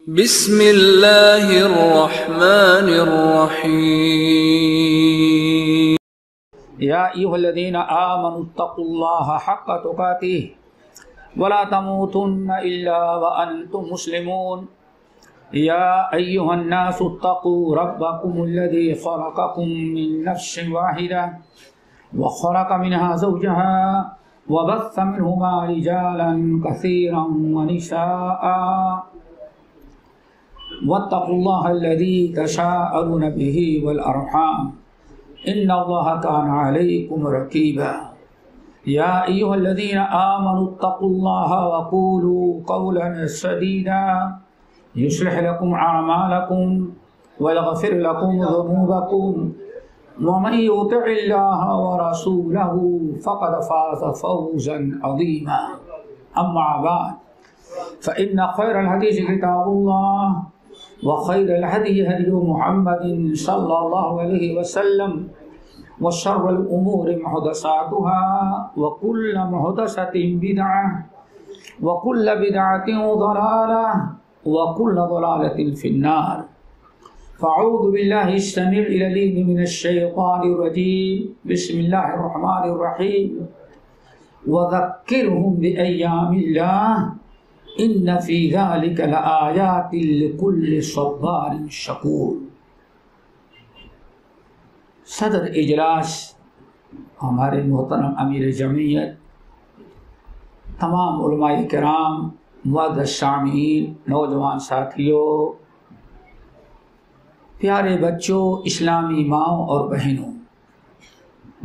बिस्मिल्लाहिर्रहमानिर्रहीम। या अय्युहल्लज़ीना आमनुत्तक़ुल्लाहा हक़्क़ तुक़ातिह वला तमूतुन्ना इल्ला व अंतुम मुस्लिमून। या अय्युहन्नासुत्तक़ू रब्बकुमुल्लज़ी ख़लक़कुम मिन नफ्सिन वाहिदा व ख़लक़ मिनहा ज़ौजहा व बस्स मिनहुमा रिजालन कसीरन व निसाआ वत्तक़ुल्लाहल्लज़ी तशाअलून बिही वल अर्हाम इन्नल्लाहा काना अलैकुम रक़ीबा। या अय्युहल्लज़ीना आमनुत्तक़ुल्लाहा वक़ूलू क़ौलन सदीदा युस्लिह लकुम अअमालकुम व यग़फिर लकुम ज़ुनूबकुम व मन युतिइल्लाहा व रसूलहु फ़क़द फ़ाज़ फ़ौज़न अज़ीमा। अम्मा बअद फ़इन्न ख़ैरल हदीस किताबुल्लाह व खैरल हदी हदी मुहम्मदिन सल्लल्लाहु अलैहि वसल्लम व शर्रल उमूरि मुहदसातुहा व कुल्ल मुहदसतिन बिदअह व कुल्ल बिदअतिन ज़लालह व कुल्ल ज़लालतिन फिन्नार। फ़अऊज़ु बिल्लाहिश समीइल अलीम मिनश शैतानिर रजीम। बिस्मिल्लाहिर रहमानिर रहीम। व ज़क्किरहुम बिअय्यामिल्लाह इन्न फ़ी ज़ालिका लआयातिन लिकुल्लि सब्बारिन शकूर। सदर इजलास हमारे मोहतरम अमीर जमीयत, तमाम उलमाए किराम, मुअज़्ज़ज़ सामीईन, नौजवान साथियों, प्यारे बच्चों, इस्लामी माओं और बहनों,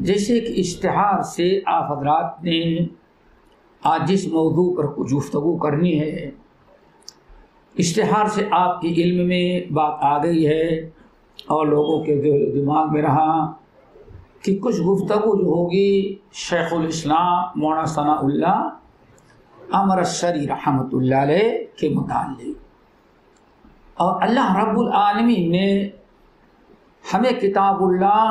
जैसे कि इश्तिहार से आप हज़रात ने आज जिस मौजू पर कुछ गुफ्तगू करनी है, इश्तिहार से आपके इल्म में बात आ गई है और लोगों के दिमाग में रहा कि कुछ गुफ्तगू जो होगी शेखुल इस्लाम मौलाना सनाउल्लाह अमरशरी रहमतुल्लाह अलैह के मुताल्लिक़। और अल्लाह रब्बुल आलमीन ने हमें किताबुल्लाह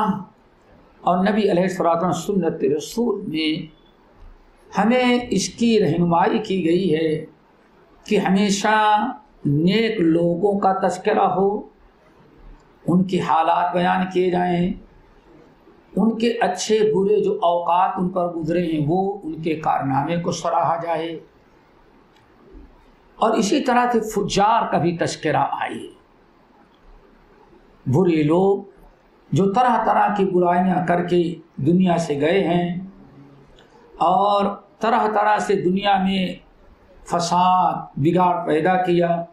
और नबी अलैहिस्सलातु सुन्नत रसूल में हमें इसकी रहनुमाई की गई है कि हमेशा नेक लोगों का तज़किरा हो, उनके हालात बयान किए जाएं, उनके अच्छे बुरे जो औकात उन पर गुजरे हैं वो उनके कारनामे को सराहा जाए, और इसी तरह से फुज्जार का भी तज़किरा आए। बुरे लोग जो तरह तरह की बुराइयां करके दुनिया से गए हैं और तरह तरह से दुनिया में फसाद बिगाड़ पैदा किया,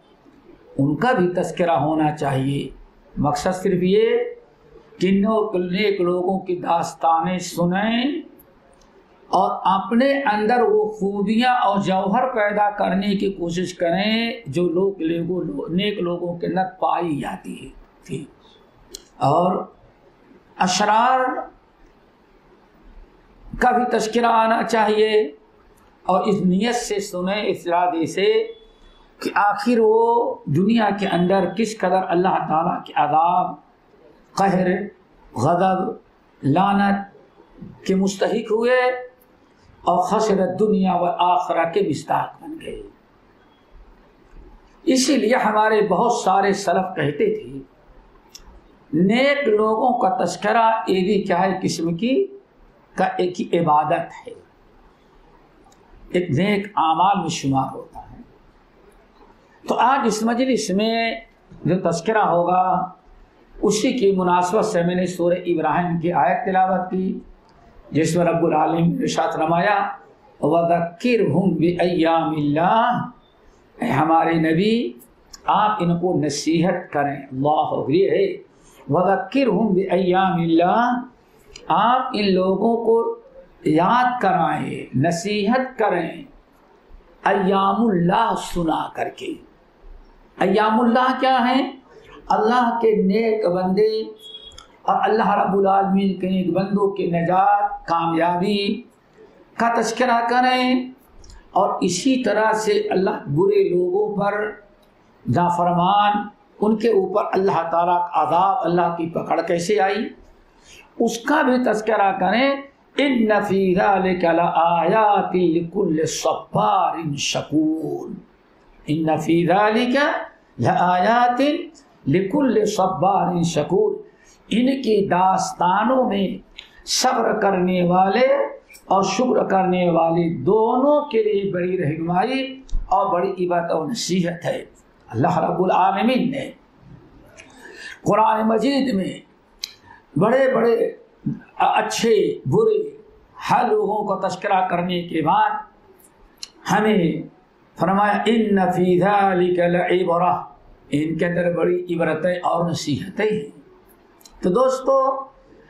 उनका भी तज़किरा होना चाहिए। मकसद सिर्फ ये कि नेक लोगों की दास्तानें सुनें और अपने अंदर वो खूबियाँ और जौहर पैदा करने की कोशिश करें जो नेक लोगों के अंदर पाई जाती है थी। और अशरार का भी तज़किरा आना चाहिए और इस नियत से सुने, इस इरादे से कि आखिर वो दुनिया के अंदर किस कदर अल्लाह ताला के अज़ाब, कहर, गज़ब, लानत के मुस्तहिक हुए और खसरत दुनिया व आखिरत के मिस्ताक बन गए। इसीलिए हमारे बहुत सारे सलफ कहते थे नेक लोगों का तज़किरा ये भी क्या है, किस्म की का एक ही इबादत है, एक नेक आमाल में शुमार होता है। तो आज इस मजलिस में जो तज़किरा होगा उसी की मुनासबत से मैंने सूरह इब्राहिम की आयत तिलावत की जिसमें रब्बुल आलमीन ने इरशाद फरमाया वज़क्किरहुम बिअय्यामिल्लाह। हमारे नबी आप इनको नसीहत करें। अल्लाह है वज़क्किरहुम बिअय्यामिल्लाह, आप इन लोगों को याद कराएं, नसीहत करें अय्यामुल्लाह सुना करके। अय्यामुल्लाह क्या है? अल्लाह के नेक बंदे और अल्लाह रब्बुल आलमीन के नेक बंदों के नजात, कामयाबी का तज़किरा करें। और इसी तरह से अल्लाह बुरे लोगों पर नाफरमान, उनके ऊपर अल्लाह ताला का अज़ाब, अल्लाह की पकड़ कैसे आई उसका भी तज़किरा करें। इन्न फ़ी ज़ालिका लआयातिन लिकुल्लि सब्बारिन शकूर। इन्न फ़ी ज़ालिका लआयातिन लिकुल्लि सब्बारिन शकूर, इनकी दास्तानों में सब्र करने वाले और शुक्र करने वाले दोनों के लिए बड़ी रहनुमाई और बड़ी इबादत और नसीहत है। अल्लाह रब्बुल आलमीन ने कुरान मजीद में बड़े बड़े अच्छे बुरे हर लोगों का तस्करा करने के बाद हमें फरमाया इन्न फी ज़ालिका लइब्रा, इनके अंदर बड़ी इबरतें और नसीहतें हैं। तो दोस्तों,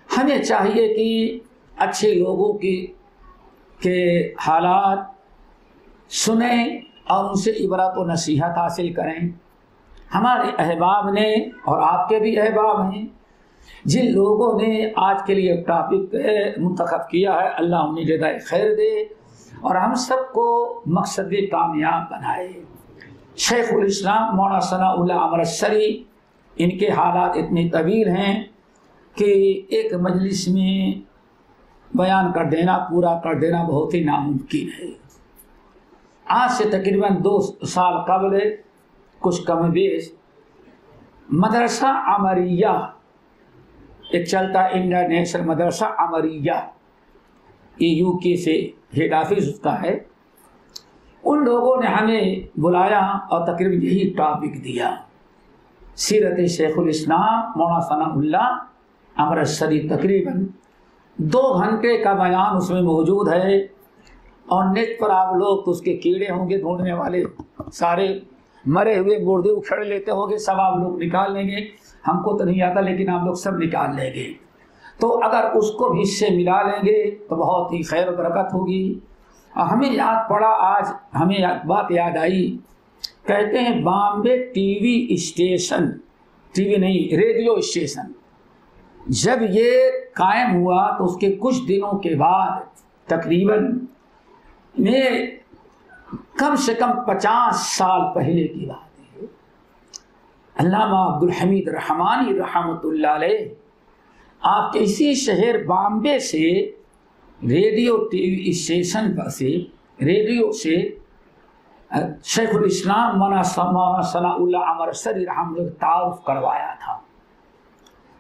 हमें चाहिए कि अच्छे लोगों के हालात सुने और उनसे इबरत और नसीहत हासिल करें। हमारे अहबाब ने और आपके भी अहबाब हैं जिन लोगों ने आज के लिए टॉपिक मुंतखब किया है, अल्लाह उन्हें जज़ाए खैर दे और हम सबको मकसद कामयाब बनाए। शेखुल इस्लाम मौलाना सनाउल्लाह अमृतसरी, इनके हालात इतने तवील हैं कि एक मजलिस में बयान कर देना, पूरा कर देना बहुत ही नामुमकिन है। आज से तकरीबन 2 साल कबल कुछ कम बेश मदरसा अमरिया एक चलता इंटरनेशनल मदरसा अमरिया, ये यूके से हेड ऑफिस उसका है, उन लोगों ने हमें बुलाया और तकरीबन यही टॉपिक दिया, सीरत शेखुल इस्लाम मौलाना सनाउल्लाह अमृतसरी। तकरीबन 2 घंटे का बयान उसमें मौजूद है और नेट पर आप लोग तो उसके कीड़े होंगे ढूंढने वाले, सारे मरे हुए मुर्दे उखड़ लेते होंगे, सब आप लोग निकाल लेंगे। हमको तो नहीं आता लेकिन आप लोग सब निकाल लेंगे। तो अगर उसको भी इससे मिला लेंगे तो बहुत ही खैर और बरकत होगी। और हमें याद पड़ा, आज हमें बात याद आई, कहते हैं बॉम्बे टीवी स्टेशन, टीवी नहीं रेडियो स्टेशन, जब ये कायम हुआ तो उसके कुछ दिनों के बाद तकरीबन में कम से कम 50 साल पहले की बात है, अल्लामा अब्दुल हमीद रहमानी रहमतुल्लाह अलैह आपके इसी शहर बॉम्बे से रेडियो टीवी स्टेशन पर से रेडियो से शेखुल इस्लाम मौलाना सनाउल्लाह अमृतसरी रहमतुल्लाह तारुफ करवाया था।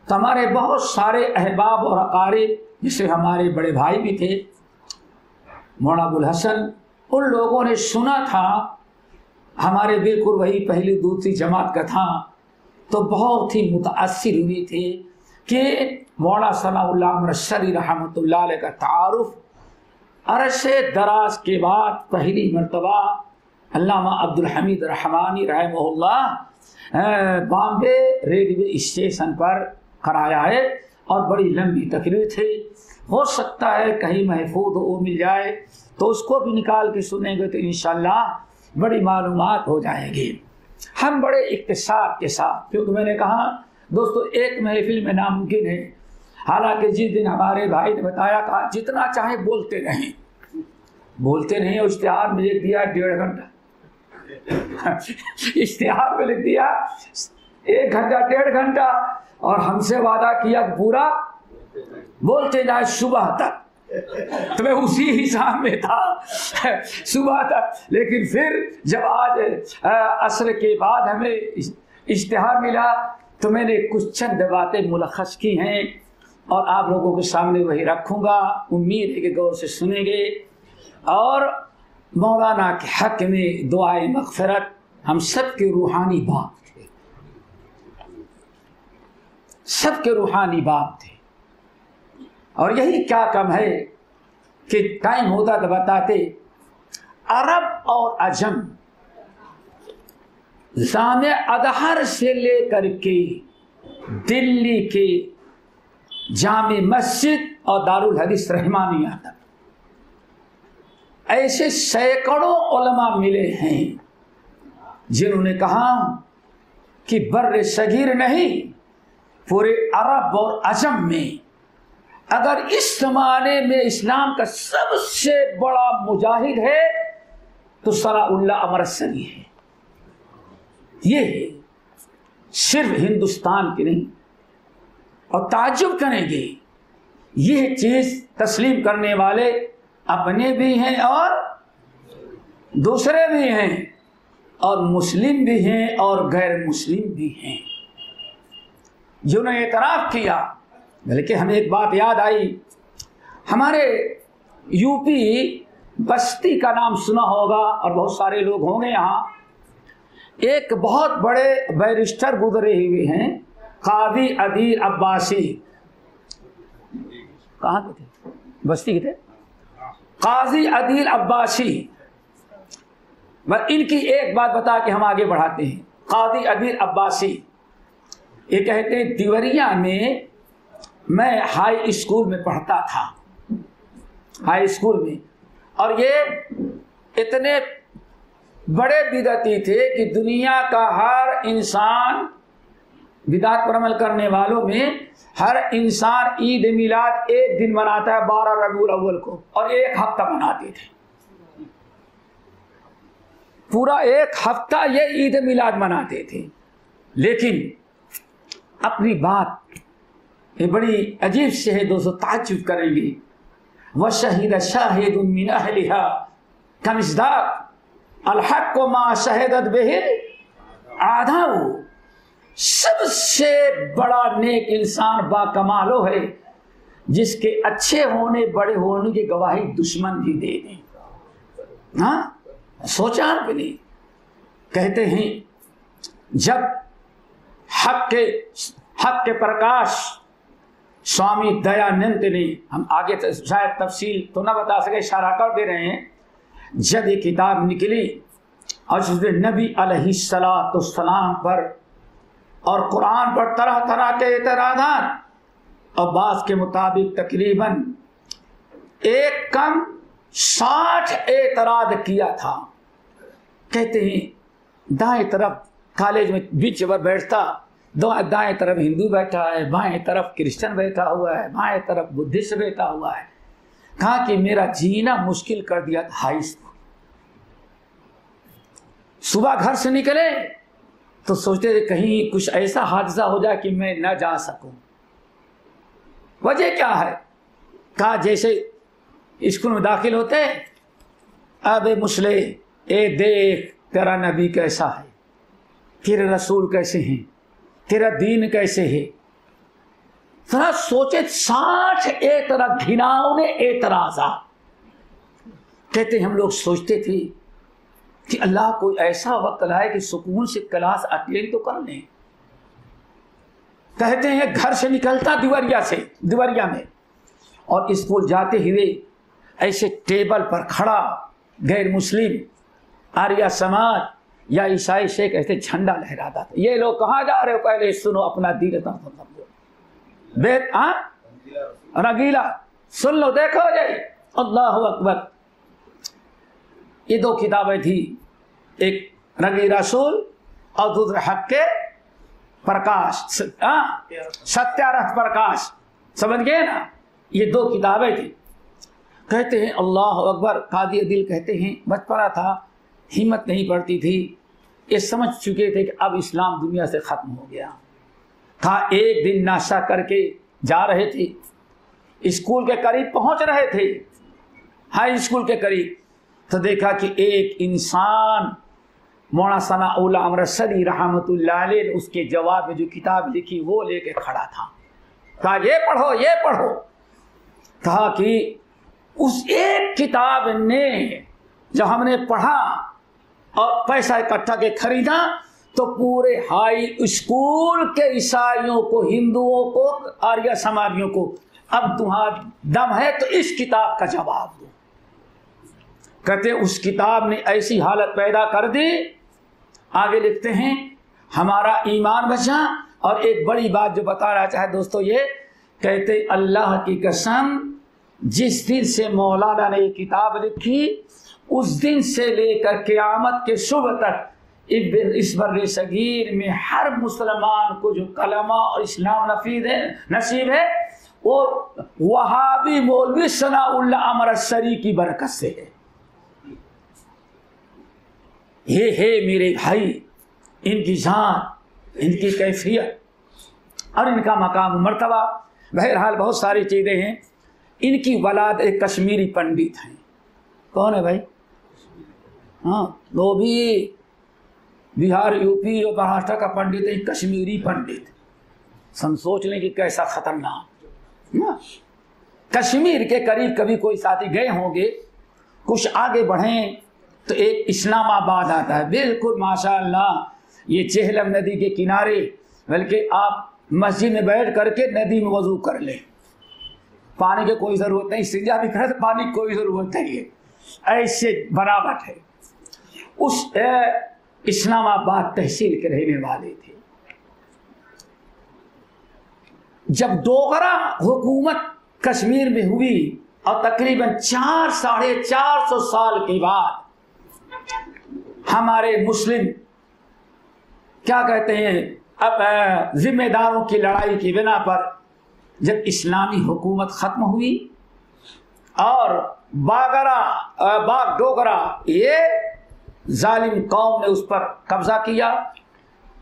तो हमारे बहुत सारे अहबाब और अकारिब, जिससे हमारे बड़े भाई भी थे मौलाना अबुल हसन, उन लोगों ने सुना था, हमारे बिल्कुल वही पहली दूसरी जमात का था, तो बहुत ही मुतासिर हुए थे कि मौलाना सनाउल्लाह अमृतसरी रहमतुल्लाह अलैह का तारुफ अरसे दराज के बाद पहली मरतबा अल्लामा अब्दुल हमीद रहमानी रहमहुल्लाह बॉम्बे रेडियो स्टेशन पर कराया है और बड़ी लंबी तकरीर थी। हो सकता है कहीं महफूज वो मिल जाए तो उसको भी निकाल के सुनेंगे तो इंशाअल्लाह बड़ी मालूमात हो जाएगी। हम बड़े इख्तिसार के साथ, क्योंकि मैंने कहा दोस्तों एक महफिल में नामुमकिन है, हालांकि जिस दिन हमारे भाई ने बताया कहा जितना चाहे बोलते रहें और इश्तिहार में लिख दिया 1.5 घंटा इश्तिहार में लिख दिया 1 घंटा 1.5 घंटा और हमसे वादा किया कि पूरा बोलते जाए सुबह तक। तो मैं उसी हिसाब में था सुबह तक, लेकिन फिर जब आज असर के बाद हमें इश्तिहार मिला तो मैंने कुछ चंद बातें मुलखस की हैं और आप लोगों के सामने वही रखूँगा। उम्मीद है कि गौर से सुनेंगे और मौलाना के हक में दुआए मग़फ़िरत हम सब के रूहानी बाप थे, सबके रूहानी बाप थे। और यही क्या कम है कि टाइम होता तो बताते, अरब और अजम जामे अदहर से लेकर के दिल्ली के जामे मस्जिद और दारुल हदीस रहमानिया तक ऐसे सैकड़ों उलमा मिले हैं जिन्होंने कहा कि बर्रे सगीर नहीं, पूरे अरब और अजम में अगर इस जमाने में इस्लाम का सबसे बड़ा मुजाहिद है तो सनाउल्लाह अमृतसरी है। ये है, सिर्फ हिंदुस्तान की नहीं। और ताज्जुब करेंगे, ये चीज तस्लीम करने वाले अपने भी हैं और दूसरे भी हैं। और मुस्लिम भी हैं और गैर मुस्लिम भी हैं जिन्होंने एतराफ़ किया। बल्कि हमें एक बात याद आई, हमारे यूपी बस्ती का नाम सुना होगा और बहुत सारे लोग होंगे यहाँ। एक बहुत बड़े बैरिस्टर गुजरे हुए हैं, काजी अदील अब्बासी। कहाँ के थे? बस्ती के थे। काजी अदील अब्बासी। इनकी एक बात बता के हम आगे बढ़ाते हैं। काजी अदील अब्बासी ये कहते हैं, देवरिया में मैं हाई स्कूल में पढ़ता था, हाई स्कूल में, और ये इतने बड़े बिदअती थे कि दुनिया का हर इंसान, बिदात पर अमल करने वालों में हर इंसान ईद मिलाद एक दिन मनाता है 12 रबीउल अव्वल को, और एक हफ्ता मनाते थे। पूरा एक हफ्ता ये ईद मिलाद मनाते थे। लेकिन अपनी बात ये बड़ी अजीब से है दोस्तों, ताज्जुब करेंगे। व शहीद शाहिद मिन अहलिहा कमिस्दाक अल हक मा शहदत बिहिल आदाउ। सबसे बड़ा नेक इंसान बाकमालो है जिसके अच्छे होने बड़े होने की गवाही दुश्मन भी दे दें। हाँ, सोचा भी नहीं। कहते हैं जब हक के प्रकाश स्वामी दयानंद ने, हम आगे शायद तफसील तो ना बता सके, इशारा कर दे रहे हैं, जब ये किताब निकली और उसमें नबी अलैहिस्सलाम पर और कुरान पर तरह तरह के एतराज़ात, और बात के मुताबिक तकरीबन एक कम 60 एतराज़ किया था। कहते हैं दाएं तरफ कॉलेज में बीच पर बैठता, दाएं तरफ हिंदू बैठा है, बाएं तरफ क्रिश्चियन बैठा हुआ है, बाएं तरफ बुद्धिस्ट बैठा हुआ है। कहा कि मेरा जीना मुश्किल कर दिया था हाई स्कूल। सुबह घर से निकले तो सोचते थे कहीं कुछ ऐसा हादसा हो जाए कि मैं न जा सकूं। वजह क्या है? कहा जैसे स्कूल में दाखिल होते, अबे मुसले, ए देख तेरा नबी कैसा है, तेरे रसूल कैसे हैं, तेरा दीन कैसे है। जरा सोचे 60 घिनौने एतराज़ात। कहते हम लोग सोचते थे कि अल्लाह कोई ऐसा वक्त लाए कि सुकून से क्लास अटेंड तो कर लें। कहते हैं घर से निकलता दिवरिया में, और स्कूल जाते हुए ऐसे टेबल पर खड़ा गैर मुस्लिम, आर्या समाज या ईसाई शेख ऐसे झंडा लहराता था। ये लोग कहाँ जा रहे हो, पहले सुनो अपना दीन समझो, बेद रंगीला सुन लो, देखो जाए, अल्लाह अकबर। ये 2 किताबें थी, एक रंगी रसूल और दूसरे हक के प्रकाश, सत्यारथ प्रकाश, समझ गए ना। ये 2 किताबें थी। कहते हैं अल्लाह अकबर। काजी अदील कहते हैं बचपना था, हिम्मत नहीं पड़ती थी, ये समझ चुके थे कि अब इस्लाम दुनिया से ख़त्म हो गया था। एक दिन नाश्ता करके जा रहे थे, स्कूल के करीब पहुंच रहे थे, हाई स्कूल के करीब, तो देखा कि एक इंसान मौलाना सनाउल्लाह अमृतसरी रहमतुल्लाह अलैह ने उसके जवाब में जो किताब लिखी वो लेके खड़ा था। कहा ये पढ़ो, ये पढ़ो। कहा कि उस एक किताब ने जब हमने पढ़ा और पैसा इकट्ठा के खरीदा तो पूरे हाई स्कूल के ईसाइयों को, हिंदुओं को, आर्य समाजियों को, अब तुम्हारा दम है तो इस किताब का जवाब दो। कहते उस किताब ने ऐसी हालत पैदा कर दी। आगे लिखते हैं हमारा ईमान बचा। और एक बड़ी बात जो बताना चाहे दोस्तों, ये कहते अल्लाह की कसम, जिस दिन से मौलाना ने ये किताब लिखी उस दिन से लेकर क़यामत के सुबह तक इस बर्रे सगीर में हर मुसलमान को जो कलमा और इस्लाम नसीब है वो वहाबी मौलवी सनाउल्लाह अमृतसरी की बरकत से है। ये है मेरे भाई इनकी जान, इनकी कैफियत और इनका मकाम मर्तबा। बहरहाल बहुत सारी चीज़ें हैं। इनकी वलाद एक कश्मीरी पंडित हैं। कौन है भाई? हाँ, वो भी बिहार, यूपी और महाराष्ट्र का पंडित है, कश्मीरी पंडित। हम सोच लें कि कैसा खतरनाक ना। कश्मीर के करीब कभी कोई साथी गए होंगे, कुछ आगे बढ़ें तो एक इस्लामाबाद आता है, बिल्कुल माशाअल्लाह ये चेहलम नदी के किनारे, बल्कि आप मस्जिद में बैठ करके नदी में वजू कर लें, पानी की कोई ज़रूरत नहीं, सिंजा भी करे तो पानी की कोई ज़रूरत नहीं है, ऐसे बराबर है। उस इस्लामाबाद तहसील के रहने वाले थे। जब डोगरा हुकूमत कश्मीर में हुई और तकरीबन 400-450 साल के बाद हमारे मुस्लिम क्या कहते हैं, अब जिम्मेदारों की लड़ाई की बिना पर जब इस्लामी हुकूमत खत्म हुई और बाग डोगरा ये जालिम कौम ने उस पर कब्जा किया,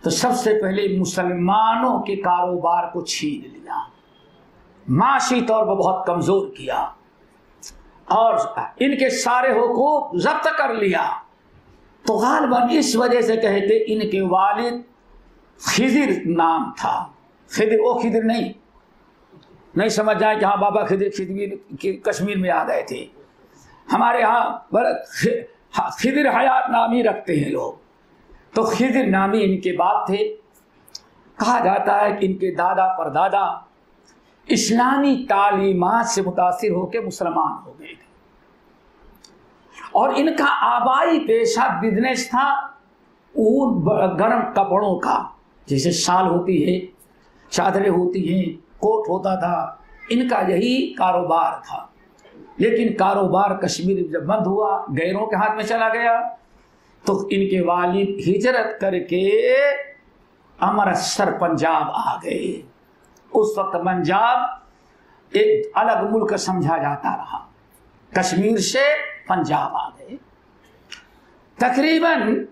तो सबसे पहले मुसलमानों के कारोबार को छीन लिया, माशी तौर पर बहुत कमजोर किया और इनके सारे हुकूक जब्त कर लिया। तो गालिबन इस वजह से कहते इनके वालिद खिदिर नाम था। खिदिर वो खिदिर नहीं समझ जाए कि हाँ बाबा खिदिर कश्मीर में आ गए थे। हमारे यहाँ खिदिर हयात नामी रखते हैं लोग, तो खिदिर नामी इनके बाप थे। कहा जाता है कि इनके दादा परदादा इस्लामी तालीमात से मुतासिर होकर मुसलमान हो गए थे और इनका आबाई पेशा बिजनेस था ऊन गर्म कपड़ों का, जैसे शाल होती है, चादरें होती हैं, कोट होता था, इनका यही कारोबार था। लेकिन कारोबार कश्मीर जब बंद हुआ, गैरों के हाथ में चला गया, तो इनके वालिद हिजरत करके अमृतसर पंजाब आ गए। उस वक्त पंजाब एक अलग मुल्क समझा जाता रहा, कश्मीर से पंजाब आ गए। तकरीबन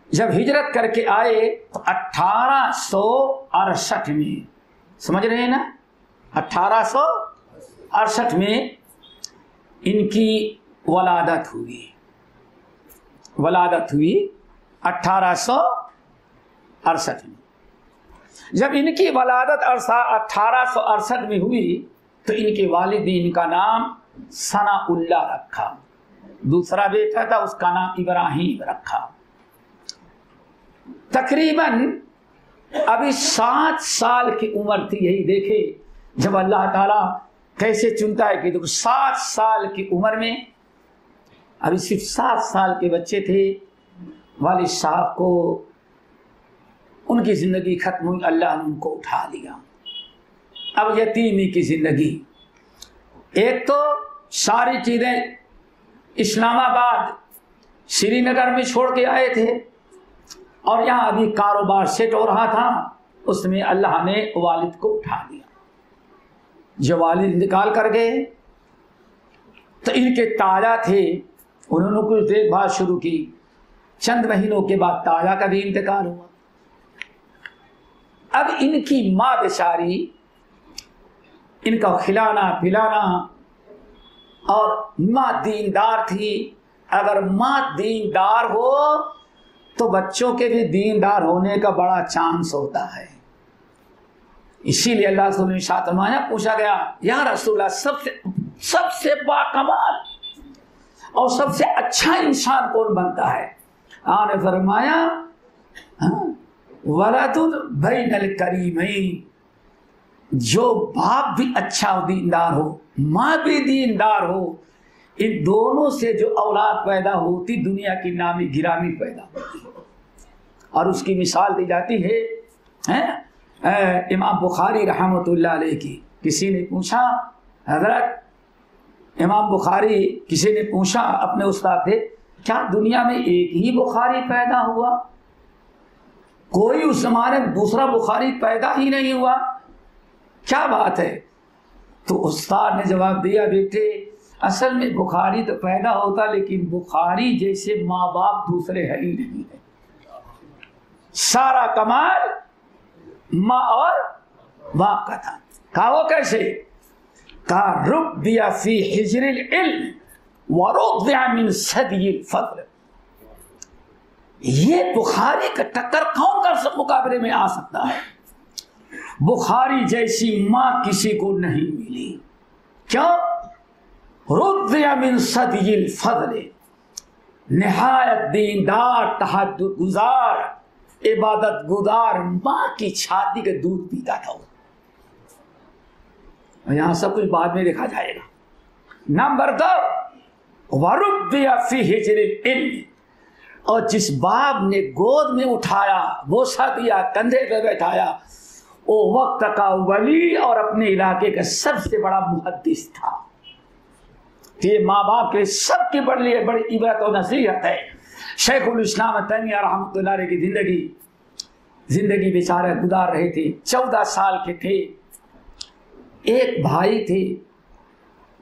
जब हिजरत करके आए तो 1868 में, समझ रहे हैं ना, 1868 में इनकी वलादत हुई 1868 में। जब इनकी वलादत 1868 में हुई तो इनके वालिद ने इनका नाम सनाउल्लाह रखा, दूसरा बेटा था उसका नाम इब्राहिम रखा। तकरीबन अभी 7 साल की उम्र थी। यही देखे जब अल्लाह ताला कैसे चुनता है कि देखो 7 साल की उम्र में, अभी सिर्फ 7 साल के बच्चे थे, वालिद साहब को उनकी ज़िंदगी खत्म हुई, अल्लाह ने उनको उठा लिया। अब यतीमी की ज़िंदगी, एक तो सारी चीज़ें इस्लामाबाद श्रीनगर में छोड़ के आए थे और यहाँ अभी कारोबार सेट हो रहा था, उसमें अल्लाह ने वालिद को उठा दिया। जब वालिद निकाल कर गए तो इनके ताया थे, उन्होंने कुछ देखभाल शुरू की। चंद महीनों के बाद ताया का भी इंतकाल हुआ। अब इनकी माँ बेचारी, इनका खिलाना पिलाना, और माँ दीनदार थी। अगर माँ दीनदार हो तो बच्चों के भी दीनदार होने का बड़ा चांस होता है। इसीलिए अल्लाह ने इरशाद फरमाया, पूछा गया या रसूलल्लाह सबसे बाकमाल और सबसे अच्छा इंसान कौन बनता है? आपने फरमाया वलदुन बैनल करीमैन, जो बाप भी अच्छा दीनदार हो, माँ भी दीनदार हो, इन दोनों से जो औलाद पैदा होती दुनिया की नामी गिरामी पैदा होती। और उसकी मिसाल दी जाती है इमाम बुखारी रहमतुल्लाह अलैह की। किसी ने पूछा, हजरत इमाम बुखारी, किसी ने पूछा अपने उस्ताद थे, क्या दुनिया में एक ही बुखारी पैदा हुआ? कोई उस जमाने में दूसरा बुखारी पैदा ही नहीं हुआ, क्या बात है? तो उस्ताद ने जवाब दिया, बेटे असल में बुखारी तो पैदा होता, लेकिन बुखारी जैसे माँ बाप दूसरे है ही नहीं है। सारा कमाल माँ और बाप का था। कहा वो कैसे? कहा रुक दिया फी हिजरिल इल्म व रुक दिया मिन सदियल फद्ल। ये बुखारी का टक्कर कौन कर मुकाबले में आ सकता है? बुखारी जैसी मां किसी को नहीं मिली। क्यों? रुद्र मिन सदिल फजल, निहायत दीनदार, तहज्जुद गुजार, इबादत गुजार मां की छाती के दूध पीता था वो। यहां सब कुछ बाद में देखा जाएगा। नंबर 2, वरुद्दिया फी हिजरिल इल्म, और जिस बाप ने गोद में उठाया, बोसा दिया, कंधे पे बैठाया, वो वक्त का वली और अपने इलाके का सबसे बड़ा मुहद्दिस था। ये माँ बाप के सबके बड़ी इबरत और नसीहत है। शेखुल इस्लाम तैमिया रहमतुल्लाह अलैह की जिंदगी बेचारे गुजार रहे थे। 14 साल के थे। एक भाई थे,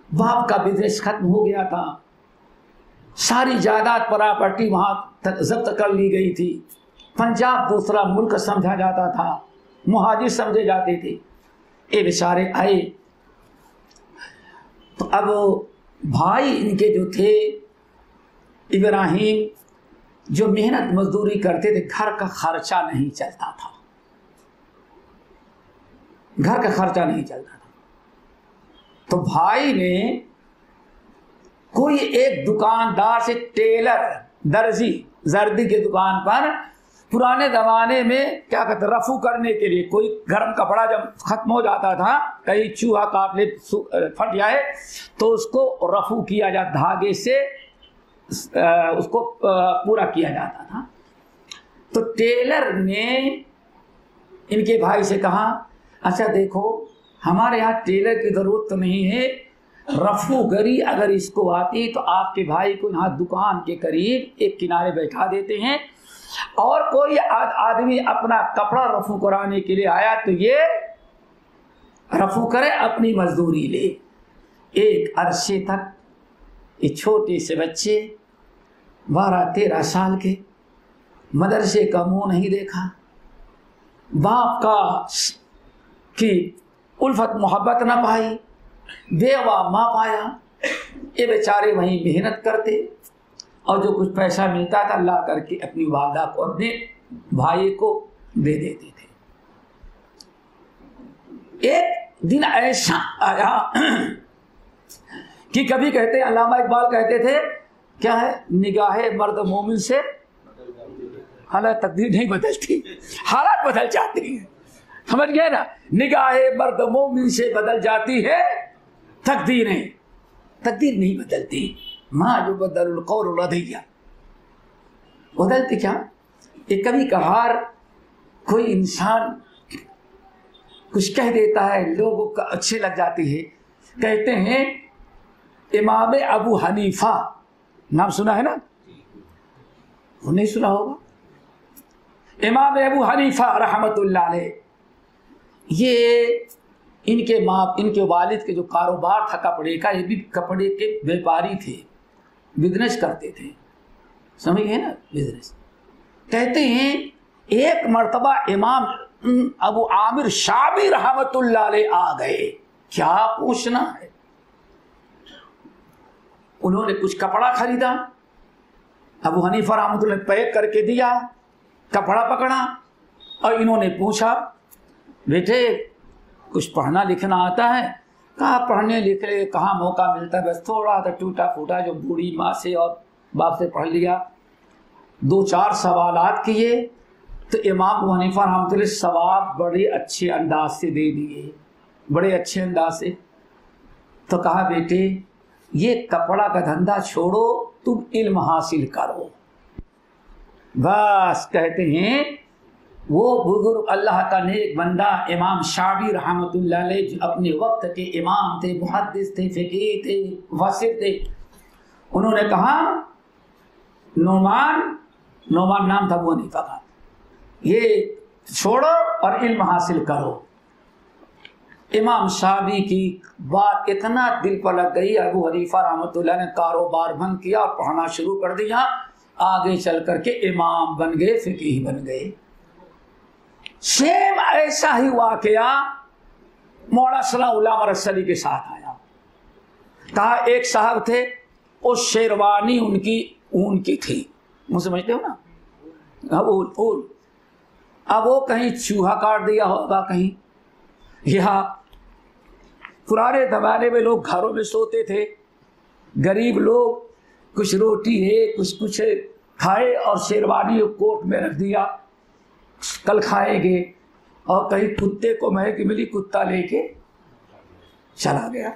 बाप का बिजनेस खत्म हो गया था, सारी जायदाद प्रॉपर्टी वहां तक जब्त कर ली गई थी। पंजाब दूसरा मुल्क समझा जाता था, मुहाजिर समझे जाते थे। ये बेचारे आए तो अब भाई इनके जो थे इब्राहिम, जो मेहनत मजदूरी करते थे, घर का खर्चा नहीं चलता था, घर का खर्चा नहीं चलता था। तो भाई ने कोई एक दुकानदार से, टेलर, दर्जी, जर्दी की दुकान पर, पुराने जमाने में क्या कहते, रफू करने के लिए कोई गर्म कपड़ा जब खत्म हो जाता था, कहीं चूहा काट ले, फट जाए, तो उसको रफू किया जाता, धागे से उसको पूरा किया जाता था। तो टेलर ने इनके भाई से कहा, अच्छा देखो, हमारे यहाँ टेलर की जरूरत तो नहीं है, रफूगरी अगर इसको आती तो आपके भाई को यहाँ दुकान के करीब एक किनारे बैठा देते हैं, और कोई आदमी अपना कपड़ा रफू कराने के लिए आया तो ये रफू करे, अपनी मजदूरी ले। एक अरसे तक ये छोटे से बच्चे 12-13 साल के, मदरसे का मुंह नहीं देखा, बाप का की उल्फत मोहब्बत ना पाई, बेवा माँ पाया। ये बेचारे वहीं मेहनत करते और जो कुछ पैसा मिलता था ला करके अपनी वालदा को, अपने भाई को दे देते थे। एक दिन ऐसा आया कि कभी कहते, अल्लामा इकबाल कहते थे, क्या है, निगाहे मर्द मोमिन से हालात तकदीर नहीं बदलती, हालात बदल जाती हैं। समझ गए ना? निगाहे मर्द मोमिन से बदल जाती है तकदीरें, तकदीर नहीं बदलती। माँ जो बदल कौल लदिया, बदलती क्या? एक कभी कभार कोई इंसान कुछ कह देता है, लोगों को अच्छे लग जाती है। कहते हैं इमाम अबू हनीफा, नाम सुना है ना? वो नहीं सुना होगा। इमाम अबू हनीफा रहमतुल्लाह अलैह, ये इनके वालिद के जो कारोबार था कपड़े का, ये भी कपड़े के व्यापारी थे, बिजनेस करते थे। समझ गए ना? बिजनेस। कहते हैं एक मर्तबा इमाम अबू आमिर शाबी रहमतुल्लाह अलैह आ गए। क्या पूछना है, उन्होंने कुछ कपड़ा खरीदा, अबू हनीफा रहमतुल्लाह पैक करके दिया, कपड़ा पकड़ा और इन्होंने पूछा, बेटे कुछ पढ़ना लिखना आता है? कहा पढ़ने लिखने कहाँ मौका मिलता है, बस थोड़ा सा टूटा फूटा जो बूढ़ी माँ से और बाप से पढ़ लिया। 2-4 सवालात किए तो इमाम अबू हनीफा रहमतुल्लाह सवाब बड़े अच्छे अंदाज से दे दिए, बड़े अच्छे अंदाज से। तो कहा बेटे ये कपड़ा का धंधा छोड़ो, तुम इल्म हासिल करो। बस कहते हैं वो बुजुर्ग अल्लाह का नेक बंदा इमाम शाबी रहमतुल्लाह अलैह, जो अपने वक्त के इमाम थे, मुहद्दिस थे, फ़क़ीह थे, मुफस्सिर थे, उन्होंने कहा नोमान नाम था अबू हनीफा का, ये छोड़ो और इल्म हासिल करो। इमाम शाबी की बात इतना दिल पर लग गई, अबू हनीफा रहमतुल्लाह ने कारोबार बंद किया और पढ़ना शुरू कर दिया। आगे चल करके इमाम बन गए, फ़क़ीह बन गए। सेम ऐसा ही वाकया मौलाना सलाउल्लाह मरसली के साथ आया। कहा एक साहब थे, वो शेरवानी उनकी ऊन की थी, मुझे समझते हो ना, ऊल ऊल। अब वो कहीं चूहा काट दिया होगा, कहीं यहाँ पुराने जमाने में लोग घरों में सोते थे, गरीब लोग कुछ रोटी है कुछ कुछ खाए और शेरवानी कोट में रख दिया, कल खाएंगे, और कहीं कुत्ते को महक मिली, कुत्ता लेके चला गया।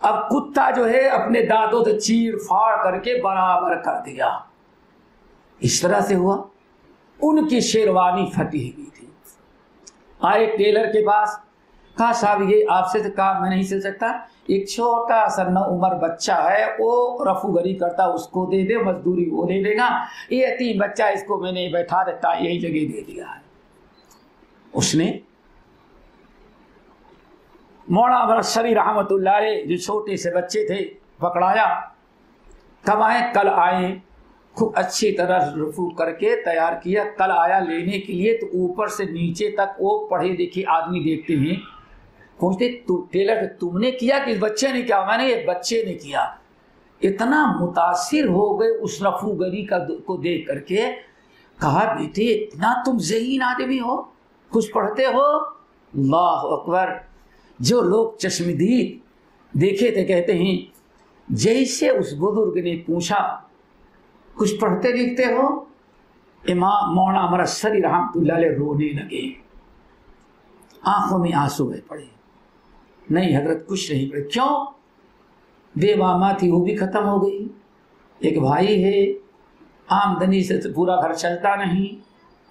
अब कुत्ता जो है अपने दांतों से चीर फाड़ करके बराबर कर दिया। इस तरह से हुआ, उनकी शेरवानी फटी हुई थी। आए टेलर के पास, कहा साहब ये आपसे तो काम मैं नहीं सिल सकता, एक छोटा सा 9 उम्र बच्चा है, वो रफूगरी करता, उसको दे दे, मजदूरी वो ले लेगा, ये यतीम बच्चा इसको मैंने बैठा देता, यही जगह दे दिया है। उसने मौलाना अमरशरी रहमतुल्लाह अलैह जो छोटे से बच्चे थे पकड़ाया, कब आए, कल आए, खूब अच्छी तरह रफू करके तैयार किया, कल आया लेने के लिए। तो ऊपर से नीचे तक वो पढ़े लिखे आदमी देखते हैं, पूछते टेलर तुमने किया कि बच्चे ने किया? मैंने, ये बच्चे ने किया। इतना मुतासिर हो गए उस रफूगरी का को देख करके, कहा बेटे इतना तुम ज़हीन आदमी हो, कुछ पढ़ते हो? अल्लाह अकबर। जो लोग चश्मदीद देखे थे कहते हैं जैसे उस बुजुर्ग ने पूछा कुछ पढ़ते लिखते हो, इमाम मौलाना अमरशरी रहमतुल्लाह अलैह रोने लगे, आंखों में आंसू बह पड़े। नहीं हजरत कुछ नहीं पड़े। क्यों? बेवामा थी, वो भी खत्म हो गई, एक भाई है, आमदनी से पूरा घर चलता नहीं,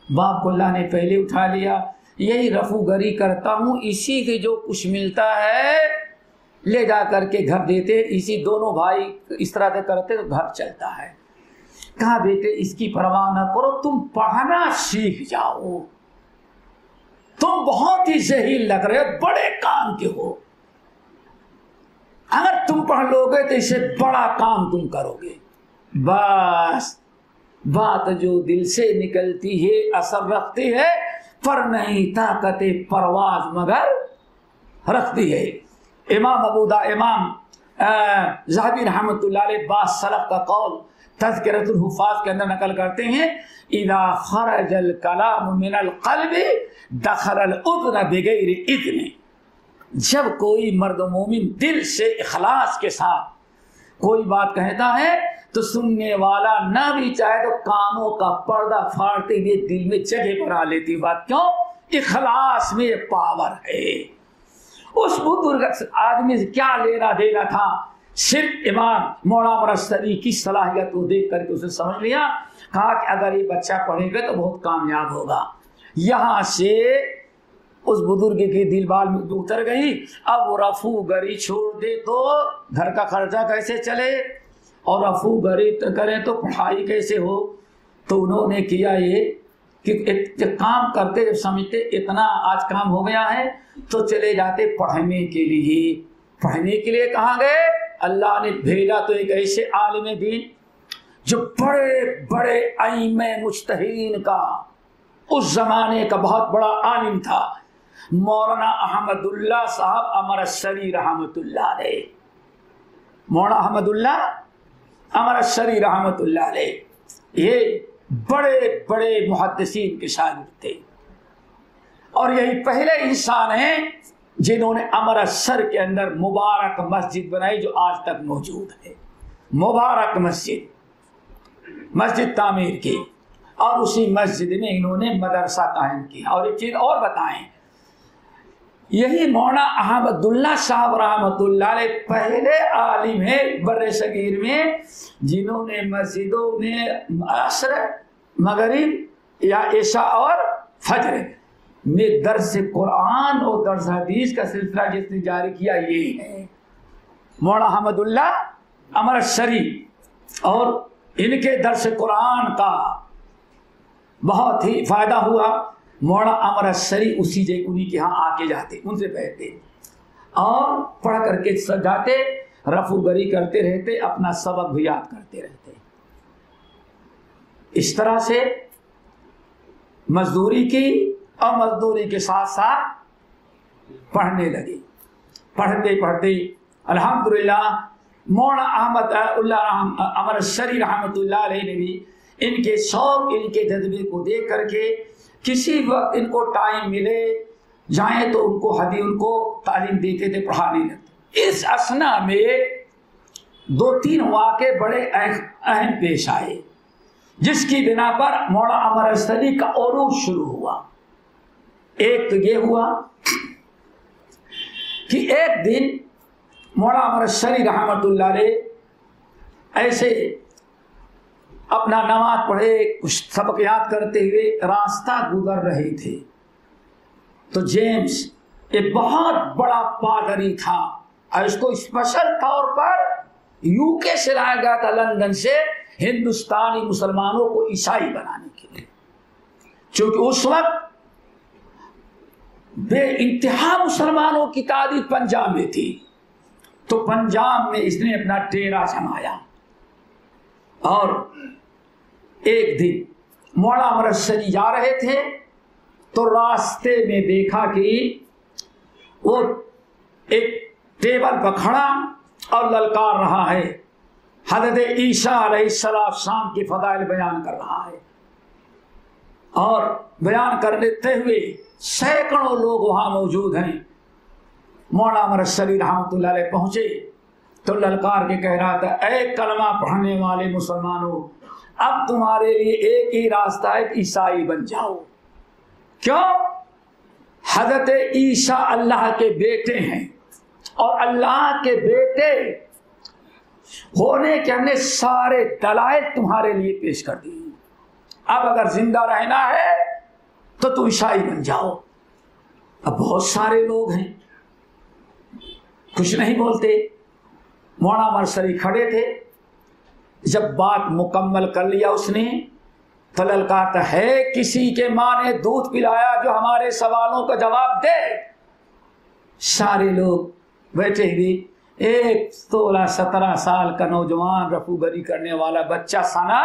बाप को अल्लाह ने पहले उठा लिया, यही रफूगरी करता हूँ, इसी के जो कुछ मिलता है ले जा करके घर देते, इसी दोनों भाई इस तरह से करते तो घर चलता है। कहा बेटे इसकी परवाह न करो, तुम पढ़ना सीख जाओ, तुम बहुत ही जहील लग रहे हो, बड़े काम के हो, अगर तुम पढ़ लोगे तो इससे बड़ा काम तुम करोगे। बस बात जो दिल से निकलती है असर रखती है, पर नहीं ताकत परवाज मगर रखती है। इमाम इमाम ज़हबी रहमतुल्लाह अलैह बास सलफ का कौल तज़किरतुल हुफ़ाज़ के अंदर नकल करते हैं, इज़ा ख़रजल कलाम मिनल क़ल्बि दख़लल उज़्न बिग़ैरि इज़्नि। जब कोई मर्द मोमिन दिल से इखलास के साथ कोई बात कहता है तो सुनने वाला ना भी चाहे तो कानों का पर्दा फाड़ते हुए दिल में जगह बना लेती बात। क्यों? इखलास में पावर है। उस बुजुर्ग आदमी से क्या लेना देना था, सिर्फ इमाम मौलाना अमरशरी की सलाहियत को देख करके उसने समझ लिया, कहा कि अगर ये बच्चा पढ़ेगा तो बहुत कामयाब होगा। यहाँ से उस बुजुर्ग के दिलबाल में उतर गई। अब वो रफूगरी छोड़ दे तो घर का खर्चा कैसे चले, और रफूगरी करें तो पढ़ाई कैसे हो। तो उन्होंने किया ये कि एक काम करते जब समझते इतना आज काम हो गया है तो चले जाते पढ़ने के लिए। पढ़ने के लिए कहाँ गए? अल्लाह ने भेजा तो एक ऐसे आलिम दीन जो बड़े बड़े आइमे मुज्तहिदीन का उस जमाने का बहुत बड़ा आलिम था, मौलाना अहमदुल्लाह साहब अमरशरी रहमतुल्लाह अलैह। मौलाना अहमदुल्लाह अमरशरी रहमतुल्लाह अलैह ये बड़े बड़े मुहद्दिसीन के शागिर्द थे, और यही पहले इंसान हैं जिन्होंने अमृतसर के अंदर मुबारक मस्जिद बनाई जो आज तक मौजूद है। मुबारक मस्जिद तामीर की, और उसी मस्जिद में इन्होंने मदरसा कायम किया। और एक चीज़ और बताएं, यही मौलाना अहमदुल्लाह साहब रहमतुल्लाह अलैह पहले आलिम है बर्रे सगीर में जिन्होंने मस्जिदों में असर, मगरिब या इशा और फजर में दर्स कुरान और दर्स हदीस का सिलसिला जिसने जारी किया ये है मौलाना अहमदुल्लाह अमरशरी। और इनके दर्स कुरान का बहुत ही फायदा हुआ। मौलाना अमरशरी उसी जगह उन्हीं के यहाँ आके जाते, उनसे बैठते और पढ़ करके जाते, रफूगरी करते रहते, अपना सबक भी याद करते रहते। इस तरह से मजदूरी की और मजदूरी के साथ साथ पढ़ने लगे। पढ़ते पढ़ते अल्हम्दुलिल्लाह मौलाना अमरशरी रहमतुल्लाह अलैह ने भी इनके शौक, इनके जज्बे को देख करके किसी वक्त इनको टाइम मिले जाए तो उनको तालीम देते थे, पढ़ाने लगते। इस असना में 2-3 वाक़े बड़े अहम पेश आए, जिसकी बिना पर मौलाना अमर अरसली का उरूज शुरू हुआ। एक तो ये हुआ कि एक दिन मौलाना अमर अरसली रहमतुल्लाह अलैह ऐसे अपना नमाज पढ़े, कुछ सबक याद करते हुए रास्ता गुजर रहे थे, तो जेम्स एक बहुत बड़ा पादरी था और इसको स्पेशल तौर पर यूके से लाया गया था, लंदन से, हिंदुस्तानी मुसलमानों को ईसाई बनाने के लिए। क्योंकि उस वक्त बेइंतहा मुसलमानों की तादाद पंजाब में थी, तो पंजाब में इसने अपना डेरा जमाया। और एक दिन मौलाना अमर अरसली जा रहे थे तो रास्ते में देखा कि वो एक टेबल पर खड़ा और ललकार रहा है, हज़रत ईसा अलैहिस्सलाम की फ़ज़ाइल बयान कर रहा है। और बयान करते हुए सैकड़ों लोग वहाँ मौजूद हैं। मौलाना अमर अरसली रहमतुल्लाह अलैह पहुँचे तो ललकार के कह रहा था, ऐ कलमा पढ़ने वाले मुसलमानों, अब तुम्हारे लिए एक ही रास्ता है, ईसाई बन जाओ। क्यों? हज़रत ईसा अल्लाह के बेटे हैं और अल्लाह के बेटे होने के हमने सारे दलाइल तुम्हारे लिए पेश कर दिए। अब अगर जिंदा रहना है तो तुम ईसाई बन जाओ। अब बहुत सारे लोग हैं, कुछ नहीं बोलते। मौलाना अमर अरसली खड़े थे, जब बात मुकम्मल कर लिया उसने तो ललकारता है, किसी के माँ ने दूध पिलाया जो हमारे सवालों का जवाब दे। सारे लोग बैठे हुए, एक 16-17 साल का नौजवान रफूगरी करने वाला बच्चा सना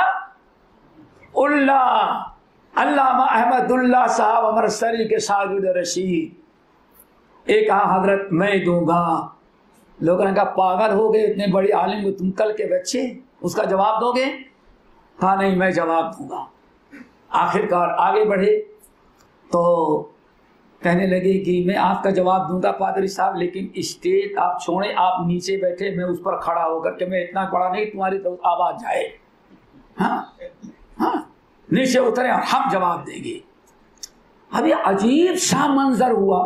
उल्ला अल्लामा अहमदुल्ला साहब अमर अरसली के शागिर्द रशीद, एक कहा हजरत मैं दूंगा। लोगों ने कहा पागल हो गए, इतने बड़ी आलिम को तुम कल के बच्चे उसका जवाब दोगे? कहा नहीं, मैं जवाब दूंगा। आखिरकार आगे बढ़े तो कहने लगे कि मैं आपका जवाब दूंगा पादरी साहब, लेकिन स्टेज आप छोड़ें, आप नीचे बैठे, मैं उस पर खड़ा होकर के मैं इतना बड़ा नहीं तुम्हारी तो आवाज जाए। हाँ हाँ, नीचे उतरे और हम जवाब देंगे। अब ये अजीब सा मंजर हुआ,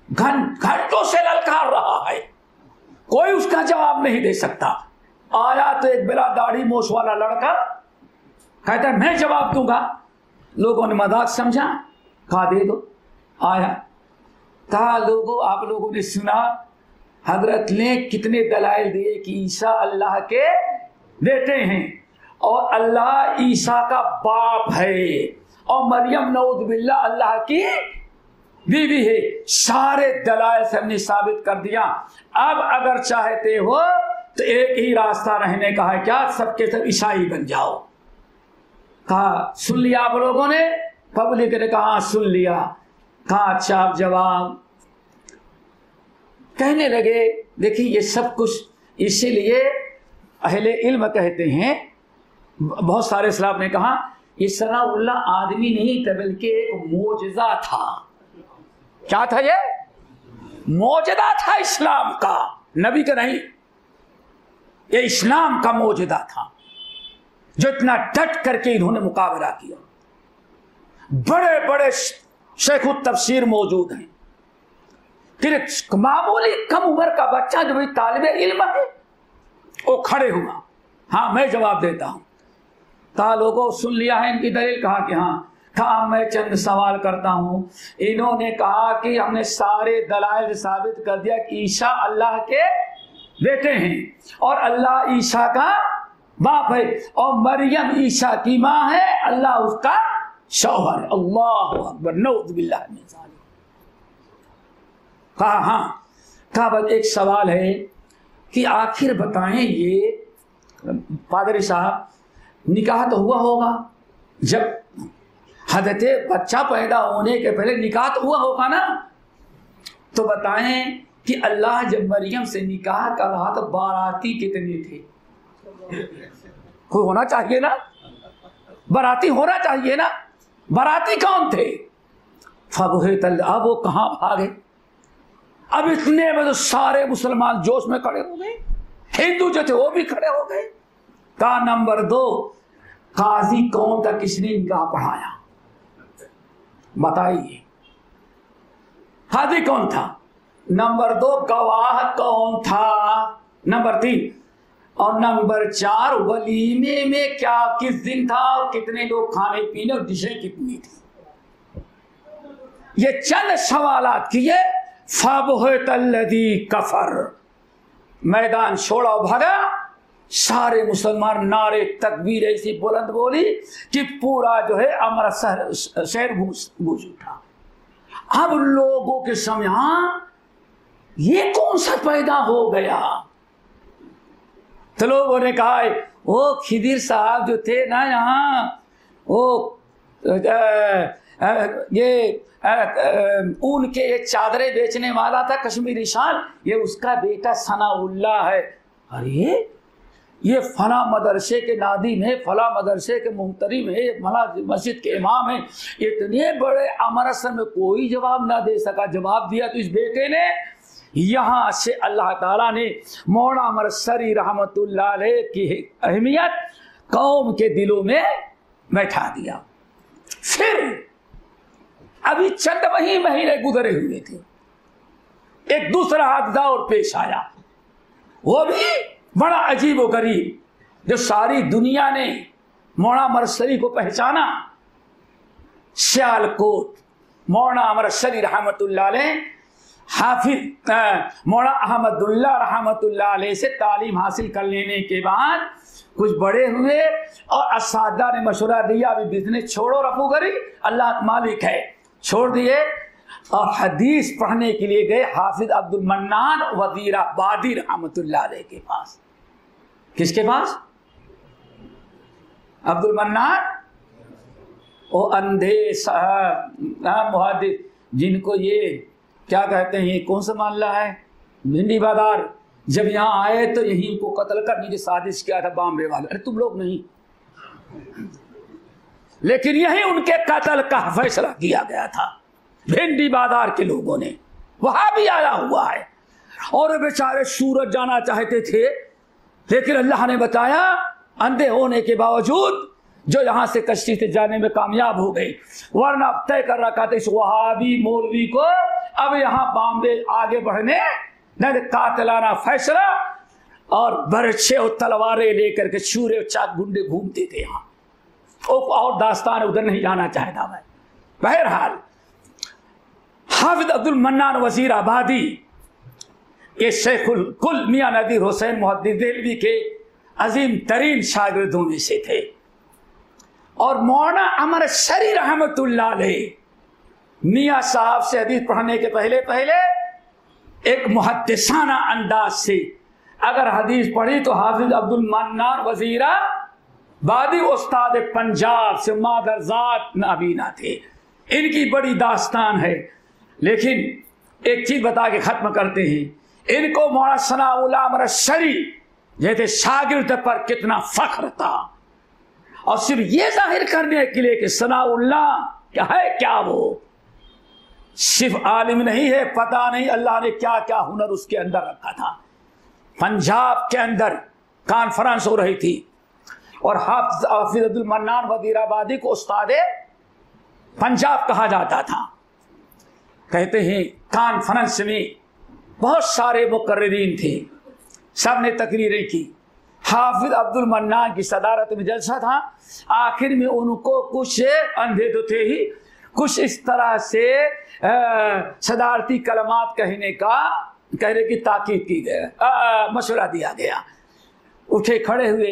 घंटों से ललकार रहा है, कोई उसका जवाब नहीं दे सकता। आया तो एक बिला दाढ़ी मोछ वाला लड़का कहता है मैं जवाब दूंगा। लोगों ने मजाक समझा, कहा दे दो। आया, कहा लोगों आप लोगों ने सुना हजरत ने कितने दलाइल दिए कि ईसा अल्लाह के बेटे हैं और अल्लाह ईसा का बाप है और मरियम नऊज़ बिल्लाह अल्लाह की बीवी है। सारे दलाइल से हमने साबित कर दिया। अब अगर चाहते हो तो एक ही रास्ता रहने का है, क्या सबके सब ईसाई बन जाओ। कहा सुन लिया आप लोगों ने? पब्लिक ने कहा सुन लिया। कहा अच्छा आप जवाब। कहने लगे देखिए ये सब कुछ इसीलिए अहले इल्म कहते हैं, बहुत सारे सलाफ ने कहा ये सनाउल्लाह आदमी नहीं था बल्कि एक मोजज़ा था। क्या था ये? मोजज़ा था इस्लाम का, नबी का नहीं। ये इस्लाम का मोजज़ा था जो इतना डट करके इन्होंने मुकाबला किया। बड़े बड़े शेखुत तफसीर मौजूद हैं कि मामूली कम उम्र का बच्चा जो भी तालिबे इल्म है वो खड़े हुआ। हाँ मैं जवाब देता हूं। कहा लोगों सुन लिया है इनकी दलील? कहा कि हाँ। कहा मैं चंद सवाल करता हूं। इन्होंने कहा कि हमने सारे दलाइल साबित कर दिया कि ईसा अल्लाह के बेटे हैं और अल्लाह ईसा का बाप है और मरियम ईसा की माँ है, अल्लाह उसका शौहर। अल्लाह अकबर, नऊज़ बिल्लाह मिन ज़ालिक। कहा हाँ। कहा बस एक सवाल है कि आखिर बताएं ये पादरी साहब, निकाह तो हुआ होगा, जब हजरत बच्चा पैदा होने के पहले निकाह तो हुआ होगा ना, तो बताएं कि अल्लाह जब मरियम से निकाह कर रहा तो बाराती कितने थे? कोई होना चाहिए ना? बाराती होना चाहिए ना, बाराती कौन थे? अब वो कहां भागे? अब इतने में तो सारे मुसलमान जोश में खड़े हो गए, हिंदू जो थे वो भी खड़े हो गए। कहा नंबर 2, काजी कौन था, किसने निकाह पढ़ाया? बताइए, काजी कौन था? नंबर 2, गवाह कौन था? नंबर 3 और नंबर 4, वलीमे में क्या किस दिन था और कितने लोग खाने पीने और डिशें कितनी थी? ये चंद सवालात किए, फबहुतल्लज़ी कफर, मैदान छोड़ा भागा। सारे मुसलमान नारे तकबीर ऐसी बुलंद बोली कि पूरा जो है अमृतसर शहर गूंज उठा। अब लोगों के समय ये कौन सा पैदा हो गया? तो लोगों ने कहा वो खिदिर साहब जो थे ना यहाँ, वो ये ऊन के ये चादरें बेचने वाला था कश्मीरी शाल, ये उसका बेटा सनाउल्लाह है। अरे ये फला मदरसे के नादिम है, फला मदरसे के मुहतरिम है, फला मस्जिद के इमाम है। इतने बड़े अमृतसर में कोई जवाब ना दे सका। जवाब दिया तो इस बेटे ने। यहाँ से अल्लाह ताला ने मौलाना अमृतसरी रहमतुल्लाह अलैह की अहमियत कौम के दिलों में बैठा दिया। फिर अभी चंद महीने गुजरे हुए थे, एक दूसरा हादसा और पेश आया, वो भी बड़ा अजीब व गरीब, जो सारी दुनिया ने मौलाना अमृतसरी को पहचाना। सियालकोट मौलाना अमृतसरी रहमतुल्लाह अलैह हाफिज मौलाना अहमदुल्लाह रहमतुल्लाह अलैह से तालीम हासिल कर लेने के बाद कुछ बड़े हुए और असादा ने मशवरा दिया, अभी बिजनेस छोड़ो रफू करी, अल्लाह मालिक है, छोड़ दिए और हदीस पढ़ने के लिए गए हाफिज अब्दुल मन्नान वजीराबादी रहमतुल्लाह अलैह के पास। किसके पास? अब्दुल मन्नान, वो अंधे मुहद्दिस जिनको ये क्या कहते हैं, कौन सा मामला है, भिंडी बाजार, जब यहाँ आए तो यहीं को कत्ल करने की साजिश किया था बॉम्बे वाले। अरे तुम लोग नहीं, लेकिन यही उनके कत्ल का फैसला किया गया था भिंडी बाजार के लोगों ने। वहां भी आया हुआ है और बेचारे सूरज जाना चाहते थे, लेकिन अल्लाह ने बताया अंधे होने के बावजूद जो यहां से कश्ती से जाने में कामयाब हो गए, वरना तय कर रखा था इस वहाबी मौलवी को अब यहां बॉम्बे आगे बढ़ने न, कातिलाना फैसला, और बरछे और तलवारें लेकर के छुरे और चाक गुंडे घूमते थे यहाँ। और दास्तान उधर नहीं जाना चाहता मैं। बहरहाल हाफिज अब्दुल मन्नान वजीराबादी ये शेखुल कुल मियां नदीर हुसैन मुहद्दिस देहलवी के अजीम तरीन शागिर्दों में से थे। और मौलाना अमृतसरी रहमतुल्लाह अलैह मियां साहब से हदीस पढ़ने के पहले पहले एक मुहद्दिसाना अंदाज से अगर हदीस पढ़ी तो हाफिज अब्दुल मन्नान वजीराबादी उस्ताद पंजाब से मादरजात नाबीना थे। इनकी बड़ी दास्तान है, लेकिन एक चीज बता के खत्म करते हैं, इनको मौलाना सनाउल्लाह अमृतसरी जैसे शागिर्द पर कितना फख्र था, और सिर्फ ये जाहिर करने के लिए कि सनाउल्लाह क्या है, क्या वो सिर्फ आलिम नहीं है, पता नहीं अल्लाह ने क्या क्या हुनर उसके अंदर रखा था। पंजाब के अंदर कॉन्फ्रेंस हो रही थी और हाफिज अब्दुल मन्नान वजीराबादी को उस्ताद पंजाब कहा जाता था। कहते हैं कॉन्फ्रेंस में बहुत सारे मुकर्रिरीन थे, सब ने तकरीरें की। हाफिज अब्दुल मन्नान की सदारत में जलसा था। आखिर में उनको कुछ अंधे तो थे ही, कुछ इस तरह से सदारती कलमात कहने की ताकीद की गई, मशवरा दिया गया। उठे खड़े हुए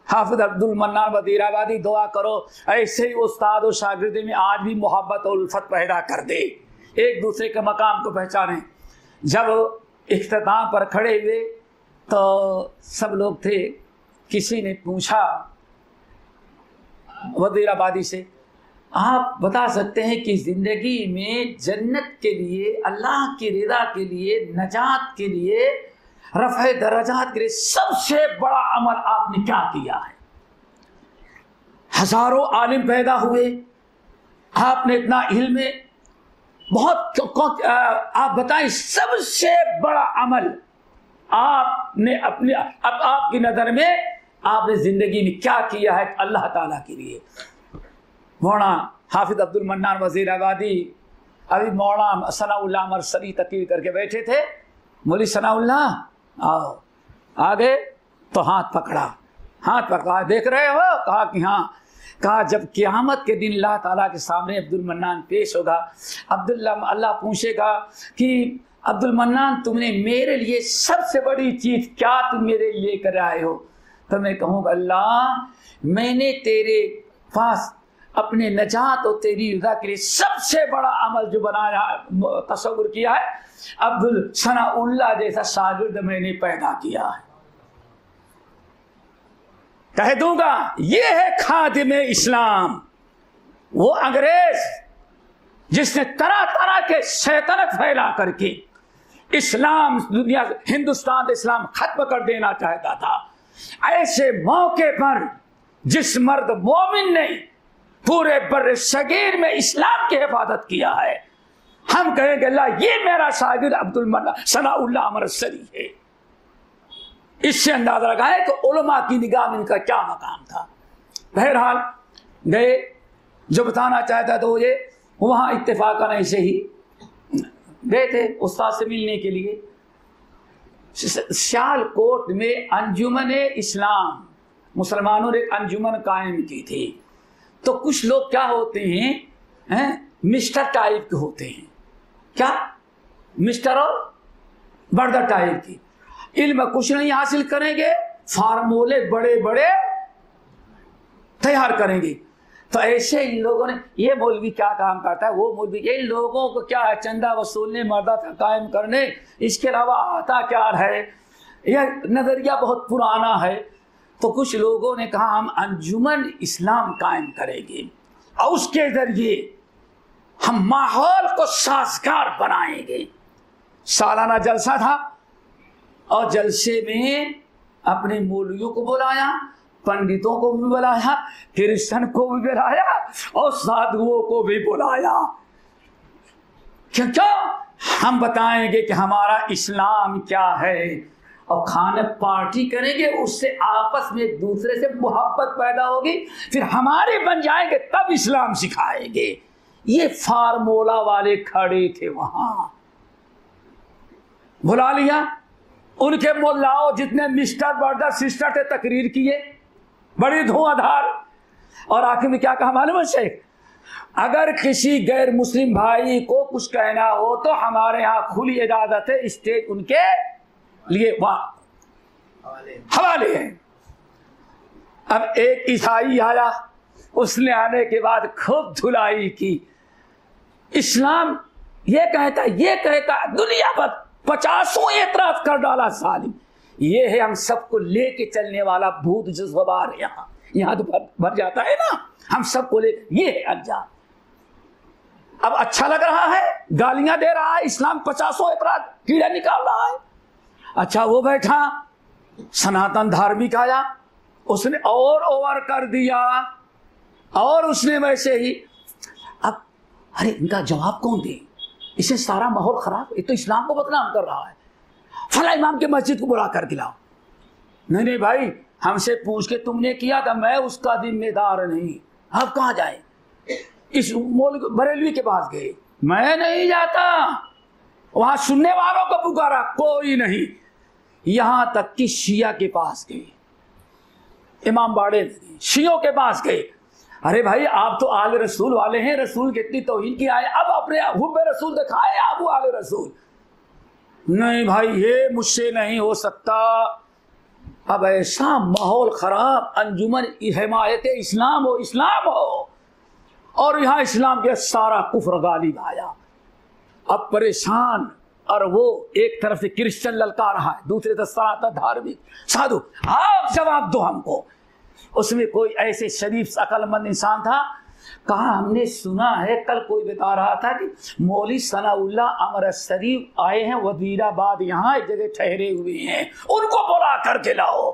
हाफिज अब्दुल मन्नान वजीराबादी, दुआ करो ऐसे ही उस्ताद और शागिर्दी में आज भी मोहब्बत और उल्फत पैदा कर दे, एक दूसरे के मकाम को पहचाने। जब इख्तिताम पर खड़े हुए तो सब लोग थे, किसी ने पूछा वजीराबादी से, आप बता सकते हैं कि ज़िंदगी में जन्नत के लिए, अल्लाह की रिदा के लिए, नजात के लिए, रफ़े दर्जात के लिए सबसे बड़ा अमल आपने क्या किया है? हजारों आलिम पैदा हुए, आपने इतना इल्म में बहुत आप बताएं सबसे बड़ा अमल आपने अपने अब आपकी नजर में आपने जिंदगी में क्या किया है अल्लाह ताला के लिए? मौलाना हाफिज अब्दुल मन्नान वजीर आबादी अभी मौलाना सनाउल्लाह मरसली तकरीर करके बैठे थे। मौलवी सनाउल्लाह आओ, आ गए तो हाथ पकड़ा, देख रहे हो? कहा कि हाँ। कहा जब क़यामत के दिन अल्लाह ताला के सामने अब्दुल मन्नान पेश होगा, अल्लाह पूछेगा कि अब्दुल मन्नान तुमने मेरे लिए सबसे बड़ी चीज़ क्या तुम मेरे लिए कर आए हो? तो मैं कहूँगा अल्लाह मैंने तेरे पास अपने नजात और तेरी रज़ा के लिए सबसे बड़ा अमल जो बनाया तसव्वुर किया है, अब्दुल सनाउल्लाह जैसा शागिर्द मैंने पैदा किया है। कह दूंगा ये है खादिम इस्लाम, वो अंग्रेज जिसने तरह तरह के शैतानत फैला करके इस्लाम दुनिया हिंदुस्तान इस्लाम खत्म कर देना चाहता था। ऐसे मौके पर जिस मर्द मोमिन ने पूरे बर्रे सगीर में इस्लाम की हिफाजत किया है, हम कहेंगे अल्लाह ये मेरा शागिर्द अब्दुल सनाउल्लाह मरसली है। इससे अंदाजा लगाए कि उलमा की निगाह में इनका क्या मकाम था। बहरहाल गए, जो बताना चाहता तो ये वहाँ इत्तेफाकन ऐसे ही गए थे उस्ताद से मिलने के लिए। सियालकोट में अंजुमन इस्लाम, मुसलमानों ने एक अंजुमन कायम की थी। तो कुछ लोग क्या होते हैं, मिस्टर टाइप के होते हैं। क्या? मिस्टर और बर्दर टाइप की। इल्म कुछ नहीं हासिल करेंगे, फार्मूले बड़े बड़े तैयार करेंगे। तो ऐसे इन लोगों ने, ये मौलवी क्या काम करता है, वो मौलवी, इन लोगों को क्या है, चंदा वसूलने, मर्दा कायम करने, इसके अलावा आता क्या है। यह नजरिया बहुत पुराना है। तो कुछ लोगों ने कहा हम अंजुमन इस्लाम कायम करेंगे और उसके जरिए हम माहौल को साजगार बनाएंगे। सालाना जलसा था और जलसे में अपने मौलवियों को बुलाया, पंडितों को भी बुलाया, क्रिश्चियन को भी बुलाया और साधुओं को भी बुलाया। क्या हम बताएंगे कि हमारा इस्लाम क्या है और खाने पार्टी करेंगे, उससे आपस में एक दूसरे से मोहब्बत पैदा होगी, फिर हमारे बन जाएंगे, तब इस्लाम सिखाएंगे। ये फार्मूला वाले खड़े थे वहां, बुला लिया। उनके मोल्लाओं जितने मिस्टर ब्रदर सिस्टर थे तकरीर किए, बड़ी धुआंधार। और आखिर में क्या कहा मालूम है शेख, अगर किसी गैर मुस्लिम भाई को कुछ कहना हो तो हमारे यहाँ खुली इजाजत है, स्टेज उनके लिए हवाले हैं। अब एक ईसाई आया, उसने आने के बाद खूब धुलाई की। इस्लाम ये कहता दुनिया पर 50 एतराज कर डाला सालिम। ये है हम सबको लेके चलने वाला भूत जो सवार है यहाँ तो भर जाता है ना, हम सबको ले, ये है अंजाम। अब अच्छा लग रहा है, गालियां दे रहा है, इस्लाम 50 एतराज कीड़ा निकाल रहा है। अच्छा वो बैठा, सनातन धार्मिक आया, उसने और ओवर कर दिया और उसने वैसे ही। अब अरे इनका जवाब कौन दे, इसे सारा माहौल खराब, ये तो इस्लाम को बदनाम कर रहा है। फला इमाम के मस्जिद को बुला कर दिलाओ। नहीं भाई, हमसे पूछ के तुमने किया था, मैं उसका जिम्मेदार नहीं। अब कहाँ जाए? इस बरेलवी के पास गए, मैं नहीं जाता। वहां सुनने वालों को पुकारा, कोई नहीं। यहां तक कि शिया के पास गए, इमाम बाड़े में शियों के पास गए। अरे भाई आप तो आले रसूल वाले हैं, रसूल की इतनी तौहीन की आए, अब अपने हुब्बे रसूल दिखाए आप आले रसूल। नहीं भाई ये मुझसे नहीं हो सकता। अब ऐसा माहौल खराब, अंजुमन हिमायत इस्लाम हो और यहाँ इस्लाम के सारा कुफ्र गालिब आया। अब परेशान, और वो एक तरफ से क्रिश्चियन ललका रहा है, दूसरे तरफ सनातन धार्मिक साधु, आप जवाब दो हमको। उसमें कोई ऐसे शरीफ अकलमंद इंसान था, कहा हमने सुना है, कल कोई बता रहा था कि मौलवी सनाउल्लाह अमृतसरी आए हैं वजीराबाद, यहाँ एक जगह ठहरे हुए हैं, उनको बुला करके लाओ।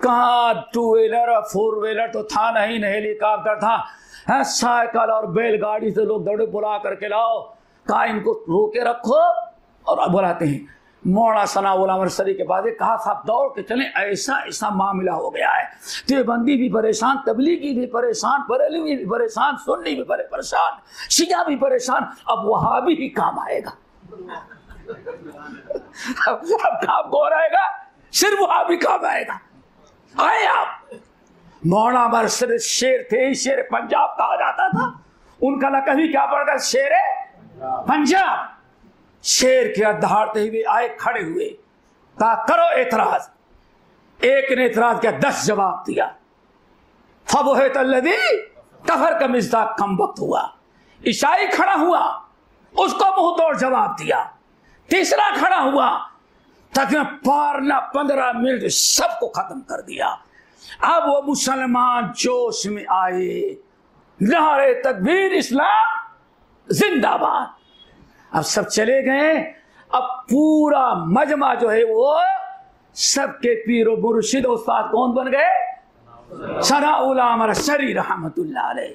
कहाँ टू व्हीलर और फोर व्हीलर तो था नहीं, न हेलीकॉप्टर था, है साइकिल और बैलगाड़ी से लोग दौड़े बुला करके लाओ, कहा इनको रोके रखो और बुलाते हैं। मौलाना सनाउल्लाह अमृतसरी के पास कहा साहब दौड़ के चले, ऐसा ऐसा मामला हो गया है, देवबंदी भी परेशान, तबलीगी भी परेशान, बरेलवी भी परेशान, सुन्नी भी परेशान, शिया भी परेशान, अब वहाबी ही काम आएगा। अब काम कौन आएगा? सिर्फ वहाबी काम आएगा। आए आप। मौलाना अमृतसरी शेर थे, शेर पंजाब कहा जाता था, उनका लकब क्या पड़ गया? शेर पंजाब। शेर के दहाड़ते हुए आए, खड़े हुए, कहा करो एतराज। एक ने एतराज किया, 10 जवाब दिया। फबुहितल्लज़ी कफर का मिज़दाक कम वक्त हुआ। ईसाई खड़ा हुआ, उसको मुंह तोड़ जवाब दिया। तीसरा खड़ा हुआ, तकरीबन 15 मिनट सबको खत्म कर दिया। अब वो मुसलमान जोश में आए, नारे तकबीर, इस्लाम जिंदाबाद। अब सब चले गए। अब पूरा मजमा जो है वो सबके पीरो मुर्शिद उस्ताद कौन बन गए? सनाउल्लाह अमृतसरी रहमतुल्लाह अलैह।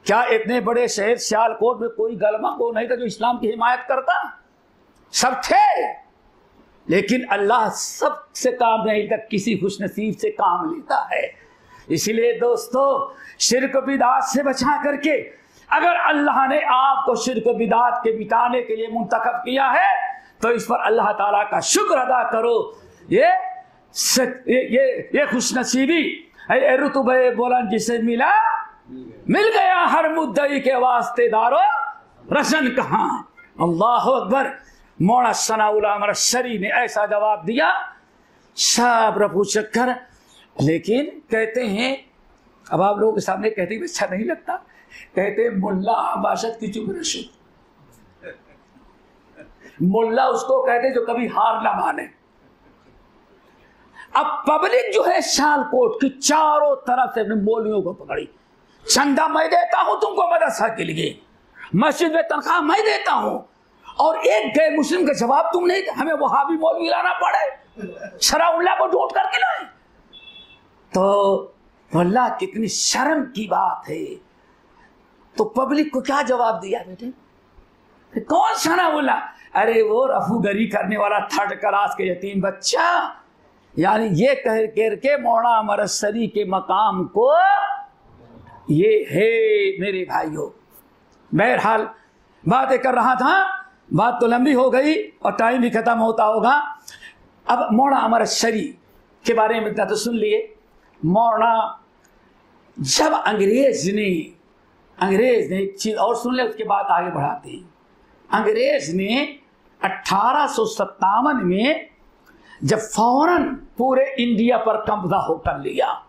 क्या इतने बड़े शहर सियालकोट में कोई गलमा को नहीं था जो इस्लाम की हिमायत करता? सब थे, लेकिन अल्लाह सबसे काम नहीं लेता, किसी खुशनसीब से काम लेता है। इसीलिए दोस्तों, शिर्क बिदात से बचा करके, अगर अल्लाह ने आपको शिर्क बिदात के मिटाने के लिए मुंतखब किया है तो इस पर अल्लाह ताला का शुक्र अदा करो। ये खुशनसीबी, ये रुतबे बुलंद जिसे मिला, मिल गया हर मुद्दई के वास्ते दारो रसन कहाँ। अल्लाह अकबर। मौलाना सनाउल्लाह अमृतसरी ने ऐसा जवाब दिया, सब रफू चक्कर। लेकिन कहते हैं, अब आप लोगों के सामने कहते हैं अच्छा नहीं लगता, कहते मुल्ला बाशत की चुप रशु। मुल्ला उसको कहते जो कभी हार ना माने। अब पब्लिक जो है सियालकोट की चारों तरफ से अपने मौलवियों को पकड़ी। चंदा मैं देता हूं तुमको मदरसा के लिए, मस्जिद में तनख्वाह मैं देता हूं, और एक गैर मुस्लिम का जवाब तुम नहीं, हमें वहां भी मौलवी लाना पड़े, सनाउल्लाह को ढूंढ करके लाए। तो अल्लाह कितनी शर्म की बात है। तो पब्लिक को क्या जवाब दिया बेटे? कौन सनाउल्लाह? अरे वो रफूगरी करने वाला 3rd क्लास के यतीम बच्चा। यानी ये कह के मौलाना अमृतसरी के मकाम को, ये है मेरे भाइयों। बहरहाल बातें कर रहा था, बात तो लंबी हो गई और टाइम भी खत्म होता होगा। अब मौलाना अमृतसरी के बारे में इतना तो सुन लिए। मौलाना, जब अंग्रेज ने एक चीज और सुन ले, उसके बाद आगे बढ़ाते हैं। अंग्रेज ने 1857 में जब फौरन पूरे इंडिया पर कब्जा होकर लिया,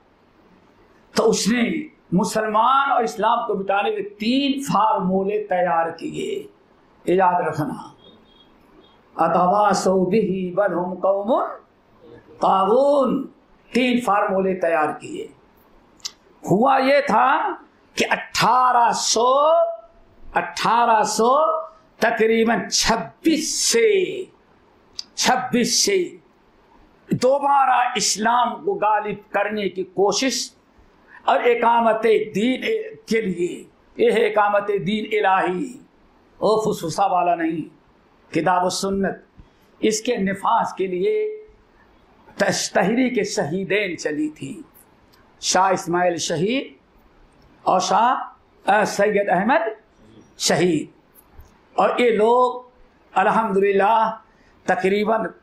तो उसने मुसलमान और इस्लाम को मिटाने के 3 फार्मूले तैयार किए। याद रखना, अतवासौ बिही बल हुम कौमुन तागून। 3 फार्मूले तैयार किए। हुआ ये था कि 1800 तकरीबन 26 से दोबारा इस्लाम को गालिब करने की कोशिश और इकामत दीन के लिए, यह इकामत दीन इलाही, ओ फुसफुसा वाला नहीं, किताब सुन्नत, इसके निफाज के लिए तहरीक शहीदैन चली थी। शाह इस्माइल शहीद और शाह सैयद अहमद शहीद। और ये लोग अल्हम्दुलिल्लाह तकरीबन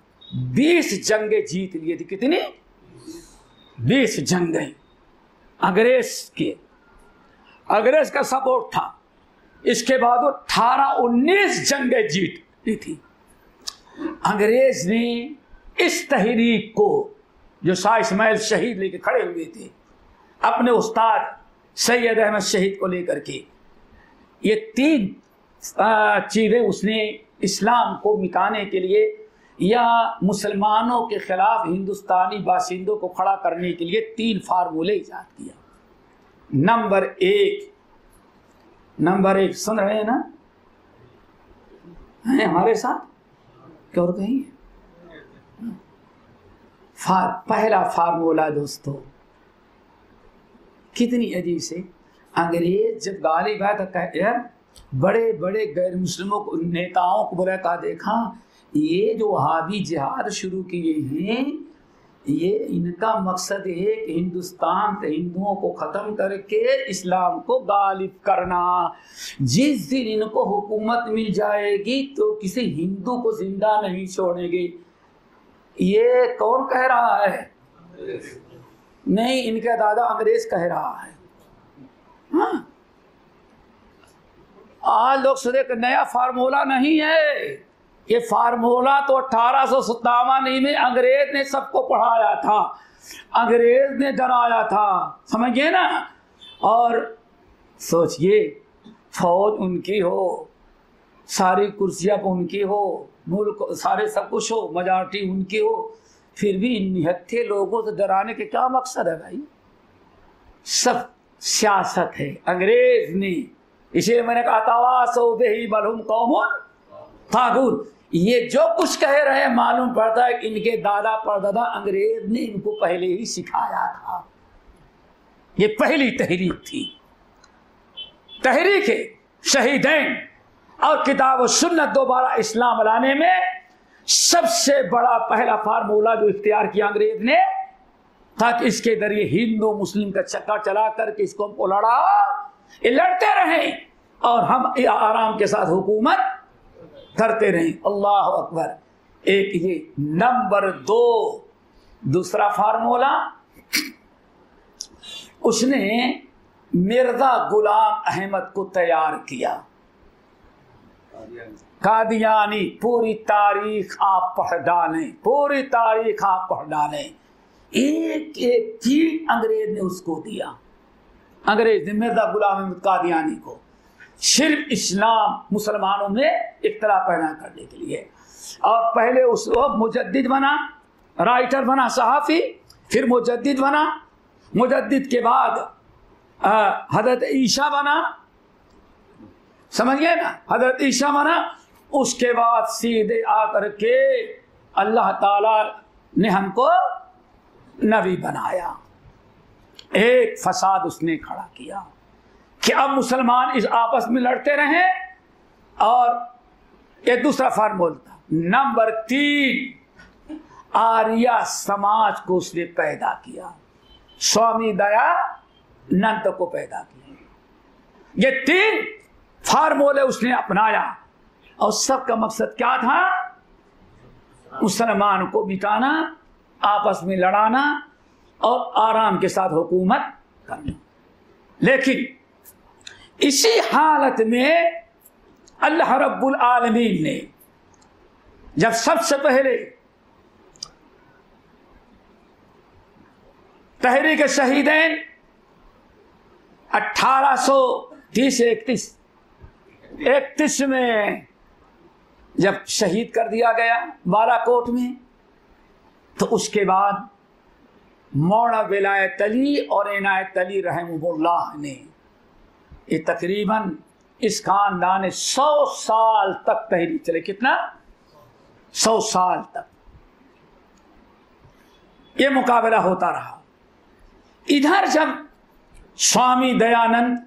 20 जंगें जीत लिए थी। कितनी? 20 जंगें। अंग्रेज का सपोर्ट था। इसके बाद वो 18-19 जंगें जीत ली थी। अंग्रेज ने इस तहरीक को, जो शाह इस्माइल शहीद लेके खड़े हुए थे, अपने उस्ताद सैयद अहमद शहीद को लेकर के, ये 3 चीज़ें उसने इस्लाम को मिटाने के लिए या मुसलमानों के खिलाफ हिंदुस्तानी बाशिंदों को खड़ा करने के लिए 3 फार्मूले ईजाद किया। नंबर एक सुन रहे हैं ना? हैं हमारे साथ? क्या और कहीं? पहला फार्मूला दोस्तों, कितनी अजीब से अंग्रेज जब गालिब आया तो कह बड़े बड़े गैर मुस्लिमों को, नेताओं को बोला, कहा देखा ये जो वहाबी जिहाद शुरू किए हैं, ये इनका मकसद है कि हिंदुस्तान से हिंदुओं को ख़त्म करके इस्लाम को गालिब करना। जिस दिन इनको हुकूमत मिल जाएगी तो किसी हिंदू को जिंदा नहीं छोड़ेंगे। ये कौन कह रहा है? नहीं, इनका दादा अंग्रेज कह रहा है। हाँ, आज लोग सोचे कि नया फार्मूला नहीं है, ये फार्मूला तो 1857 में अंग्रेज ने सबको पढ़ाया था, अंग्रेज ने डराया था, समझिए ना। और सोचिए, फौज उनकी हो, सारी कुर्सियां उनकी हो, मुल्क सारे सब कुछ हो, मेजॉरिटी उनकी हो, फिर भी निहत्थे लोगों से डराने के क्या मकसद है भाई? सब सियासत है अंग्रेज ने। इसीलिए मैंने कहा तवासौ बिही बल हुम कौमुन तागून। ये जो कुछ कह रहे हैं मालूम पड़ता है कि इनके दादा परदादा अंग्रेज ने इनको पहले ही सिखाया था। ये पहली तहरीक थी, तहरीक है शहीदैन। और किताब और सुन्नत दोबारा इस्लाम लाने में सबसे बड़ा पहला फार्मूला जो इख्तियार किया अंग्रेज ने, ताकि इसके जरिए हिंदू मुस्लिम का चक्कर चला करके इसको हमको लड़ा, ये लड़ते रहें और हम आराम के साथ हुकूमत करते रहें। अल्लाह अकबर। एक ये। नंबर 2, दूसरा फार्मूला, उसने मिर्जा गुलाम अहमद को तैयार किया। कादियानी, पूरी तारीख आप पढ़ डालें, पूरी तारीख आप पढ़ डालें। एक एक चीज अंग्रेज ने उसको दिया। अंग्रेज ने मिर्जा गुलाम अहमद कादियानी को सिर्फ इस्लाम मुसलमानों में इख्तलाफ पैदा करने के लिए। और पहले उस वक्त मुजद्दिद बना, राइटर बना, सहाफ़ी, फिर मुजद्दिद बना। मुजद्दिद के बाद हज़रत ईसा बना, समझ गए ना, हज़रत ईसा बना। उसके बाद सीधे आकर के अल्लाह ताला ने हमको नबी बनाया। एक फसाद उसने खड़ा किया कि अब मुसलमान इस आपस में लड़ते रहें। और एक दूसरा फार्मूला था। नंबर 3, आर्य समाज को उसने पैदा किया, स्वामी दयानंद को पैदा किया। ये 3 फार्मूले उसने अपनाया और सबका मकसद क्या था? मुसलमान को मिटाना, आपस में लड़ाना और आराम के साथ हुकूमत करना। लेकिन इसी हालत में अल्लाह रब्बुल आलमीन ने जब सबसे पहले तहरीक शहीदैन 1830-31 में जब शहीद कर दिया गया बालाकोट में, तो उसके बाद मौलाना विलायत अली और इनायत अली रहमहुल्लाह ने ये तकरीबन इस खानदान 100 साल तक तहरीक चले। कितना? 100 साल तक ये मुकाबला होता रहा। इधर जब स्वामी दयानंद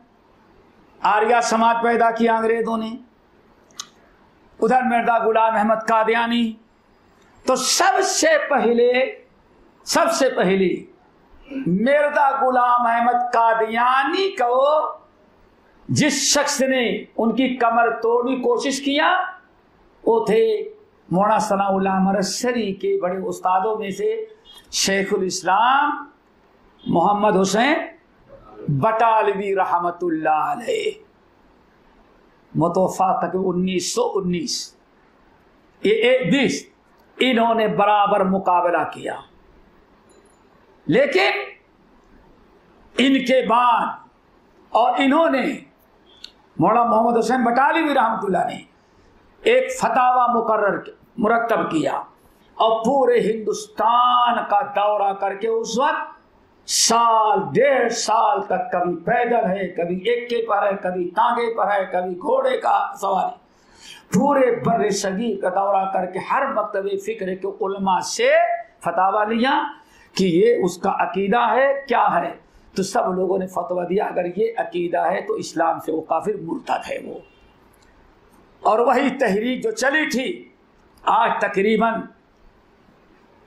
आर्या समाज पैदा किया अंग्रेजों ने, उधर मिर्जा गुलाम अहमद कादियानी, तो सबसे पहले मिर्जा गुलाम अहमद कादियानी को जिस शख्स ने उनकी कमर तोड़ने की कोशिश किया वो थे मौलाना सनाउल्लाह मरसरी के बड़े उस्तादों में से शेखुल इस्लाम मोहम्मद हुसैन बटालवी रहमतुल्लाह अलैह, मुतवफ़ा तक 1919 ये 20 इन्होंने बराबर मुकाबला किया। लेकिन इनके बाद और इन्होंने मौलाना मोहम्मद हुसैन बटालवी रहमतुल्लाह ने एक फतावा मुरतब किया और पूरे हिंदुस्तान का दौरा करके उस वक्त 1.5 साल तक कभी पैदल है, कभी एक्के पर है, कभी तांगे पर है, कभी घोड़े का सवारी, पूरे बर्र सगीर का दौरा करके हर मकतबे फिक्र के उलमा से फतावा लिया कि ये उसका अकीदा है, क्या है, तो सब लोगों ने फतवा दिया अगर ये अकीदा है तो इस्लाम से वो काफिर मुर्तद है वो। और वही तहरीक जो चली थी आज तकरीबन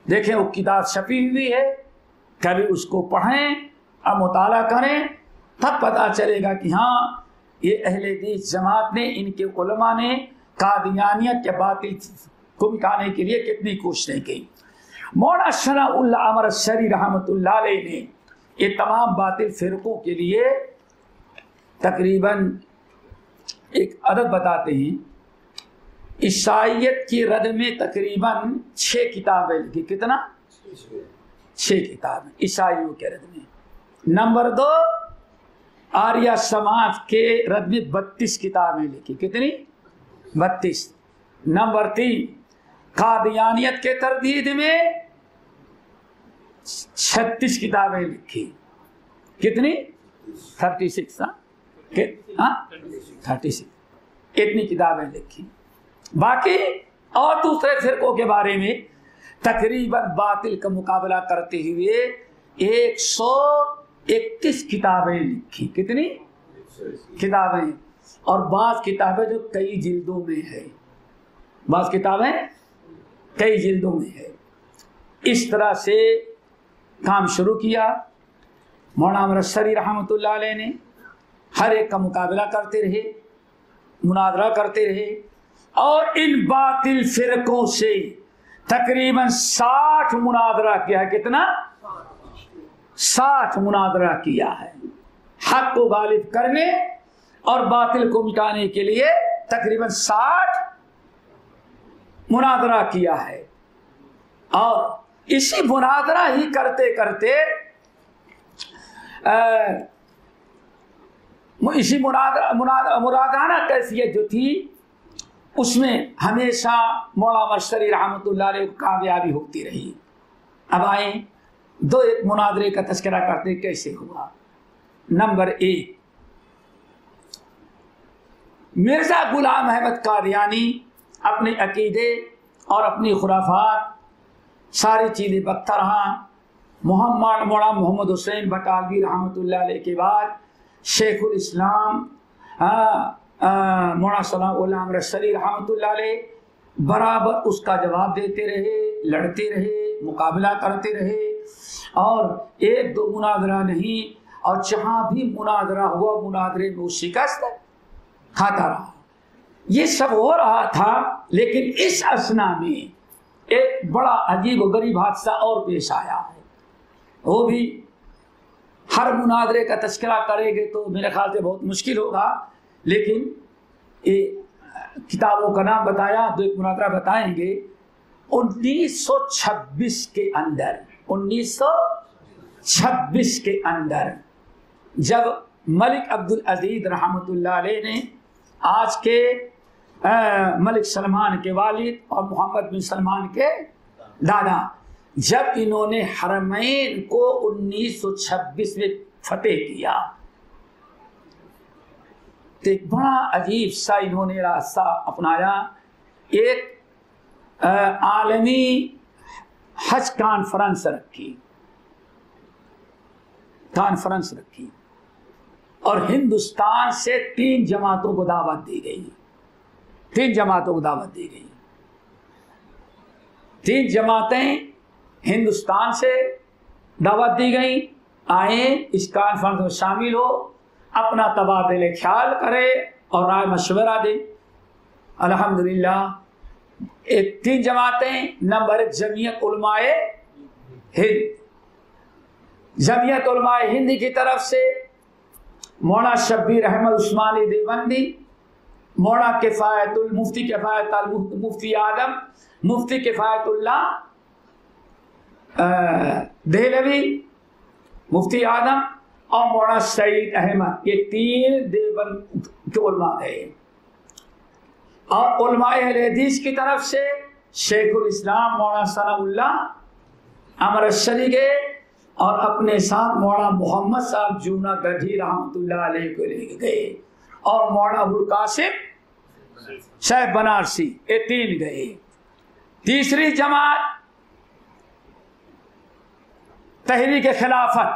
देखें वो किताब छपी हुई है, कभी उसको पढ़ें और मुताला करें तब पता चलेगा कि हाँ ये अहले हदीस जमात ने, इनके उलमा ने कादियानियत के बातिल को मिटाने के लिए कितनी कोशिशें की। मौलाना सनाउल्लाह अमरशरी रहमतुल्लाह अलैह ने ये तमाम बातिल फिरकों के लिए तकरीबन एक अदद बताते हैं, ईसाइयत की रद में तकरीबन 6 किताबें लिखी। कितना? 6 किताबें ईसाइयों के रद में। नंबर 2 आर्य समाज के रद में 32 किताबें लिखी। कितनी? 32। नंबर 3 कादियानियत के तरदीद में 36 किताबें लिखी। कितनी? 36। हाँ 36 इतनी किताबें लिखी। बाकी और दूसरे फिरकों के बारे में तकरीबन बातिल का मुकाबला करते हुए 131 किताबें लिखी। कितनी किताबें? और बाज़ किताबें जो कई जिल्दों में है, बाज़ किताबें कई जिल्दों में है। इस तरह से काम शुरू किया। मौलाना अमरशरी रहमतुल्लाह अलैह ने हर एक का मुकाबला करते रहे, मुनाजरा करते रहे और इन बातिल फिरकों से तकरीबन 60 मुनाजरा किया। कितना? 60 मुनाजरा किया है हक को गालिब करने और बातिल को मिटाने के लिए। तकरीबन 60 मुनाजरा किया है और इसी मुनाजरा ही करते करते इसी मुरादाना कैफियत जो थी उसमें हमेशा मौलाना अमरशरी रहमतुल्लाह अलैह को कामयाबी होती रही। अब आए 2-1 मुनाजरे का तस्करा करते कैसे हुआ। नंबर 1 मिर्जा गुलाम अहमद कादियानी अपने अकीदे और अपनी खुराफात सारी चीज़ें बकता रहा। मौलाना मोहम्मद हुसैन बटालवी रहमतुल्लाह अलैह के बाद शेखुल इस्लाम मौलाना सनाउल्लाह अमरशरी रहमतुल्लाह अलैह बराबर उसका जवाब देते रहे, लड़ते रहे, मुकाबला करते रहे और 1-2 मुनाजरा नहीं, और जहाँ भी मुनाजरा हुआ मुनाजरे में वो शिकस्त खाता रहा। ये सब हो रहा था, लेकिन इस असना में एक बड़ा अजीब और गरीब हादसा और पेश आया है। वो भी हर मुनाजरे का तस्करा करेंगे तो मेरे ख्याल से बहुत मुश्किल होगा, लेकिन ये किताबों का नाम बताया, 2-1 मुनाजरा बताएंगे। 1926 के अंदर 1926 के अंदर जब मलिक अब्दुल अजीज रहमतुल्लाह अलैह ने आज के मलिक सलमान के वालिद और मोहम्मद बिन सलमान के दादा, जब इन्होंने हरमैन को 1926 में फतेह किया तो एक बड़ा अजीब सा इन्होंने रास्ता अपनाया। एक आलमी हज कॉन्फ्रेंस रखी और हिंदुस्तान से 3 जमातों को दावत दी गई। 3 जमातों को दावत दी गई। 3 जमातें हिंदुस्तान से दावत दी गई, आए इस कॉन्फ्रेंस में शामिल हो, अपना तबादले ख्याल करे और राय मशवरा दे। अल्हम्दुलिल्लाह 3 जमातें। नंबर 1 जमीयत उलमाए हिंद। जमीयत उलमाए हिंद की तरफ से मौलाना शब्बीर अहमद उस्मानी देवबंदी, मौलाना किफायतुल मुफ्ती किफायतुल मुफ्ती आदम, मुफ्ती किफायतुल्लाह देहलवी, मुफ्ती आदम और मौलाना सईद अहमद, ये 3 देवबंद के उलमा थे। और उलमाए अहले हदीस की तरफ से शेखुल इस्लाम मौलाना सनाउल्लाह अमरशरी के और अपने साथ मौलाना मोहम्मद साहब जूना गढ़ी रहमतुल्लाह अलैह को लेके गए और मौलाना अबुल कासिम साहब बनारसी, ये 3 गए। तीसरी जमात तहरीक खिलाफत,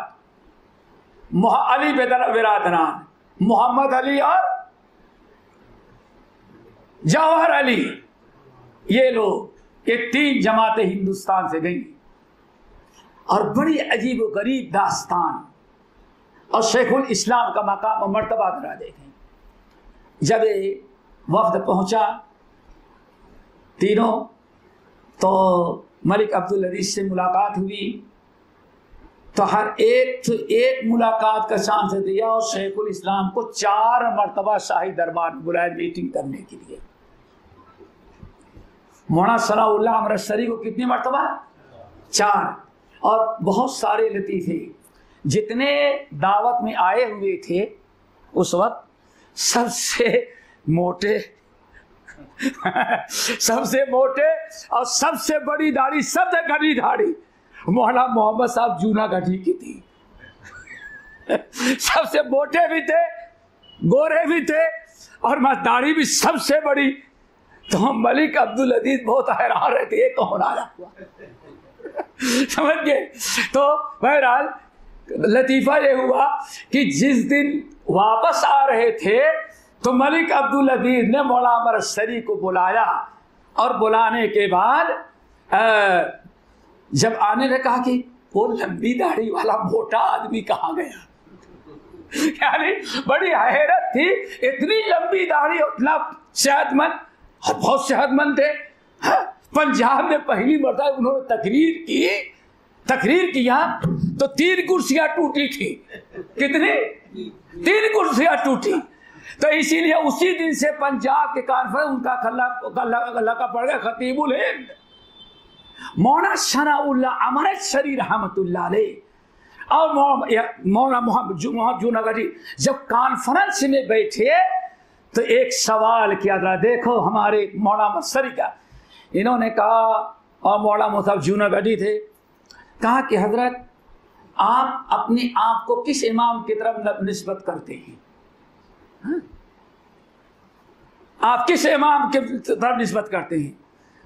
अली बिरादरान, मोहम्मद अली और जवाहर अली, ये लोग, ये 3 जमातें हिंदुस्तान से गई। और बड़ी अजीब व गरीब दास्तान और शेखुल इस्लाम का मकाम और मर्तबा करा देखें। जब ये वफ्द पहुंचा तीनों, तो मलिक अब्दुल अजीज से मुलाकात हुई, तो हर एक मुलाकात का चांस दिया और शेखुल इस्लाम को 4 मरतबा शाही दरबार में बुलाया मीटिंग करने के लिए। मौलाना सनाउल्लाह अमृतसरी को कितनी मरतबा? 4। और बहुत सारे लतीफ़े जितने दावत में आए हुए थे उस वक्त, सबसे मोटे सबसे मोटे और सबसे बड़ी दाढ़ी, सबसे घनी दाढ़ी मौलाना मोहम्मद साहब जूनागढ़ी की थी। सबसे मोटे भी थे, गोरे भी थे और दाढ़ी भी सबसे बड़ी। तो हम मलिक अब्दुल अजीज बहुत हैरान रहते, ये कौन आया हुआ समझ गए। तो बहरहाल लतीफ़ा ये हुआ कि जिस दिन वापस आ रहे थे तो मलिक अब्दुल अजीज ने मौलाना अमृतसरी को बुलाया, और बुलाने के बाद जब आने ने कहा कि वो लंबी दाढ़ी वाला मोटा आदमी कहाँ गया। यानी बड़ी हैरत थी, इतनी लंबी दाढ़ी, उतना सेहतमंद और बहुत सेहतमंद थे। पंजाब में पहली मरतबा उन्होंने तकरीर किया तो 3 कुर्सियां टूटी थी। कितनी? 3 कुर्सियां टूटी। तो इसीलिए उसी दिन से पंजाब के कॉन्फ्रेंस उनका लका पड़ गया खतीबुल हिंद। मौलाना सनाउल्लाह अमृतसरी रहमतुल्लाह अलैह और मौलाना मोहम्मद जूनागढ़ी जब कॉन्फ्रेंस में बैठे तो एक सवाल किया था, देखो हमारे मौलाना अमृतसरी का, इन्होंने कहा, और मौलाना मोहम्मद जूनागढ़ी थे, कहा कि हजरत आप अपने आप को किस इमाम की तरफ निस्बत करते हैं? हाँ? आप किस इमाम की तरफ निस्बत करते हैं?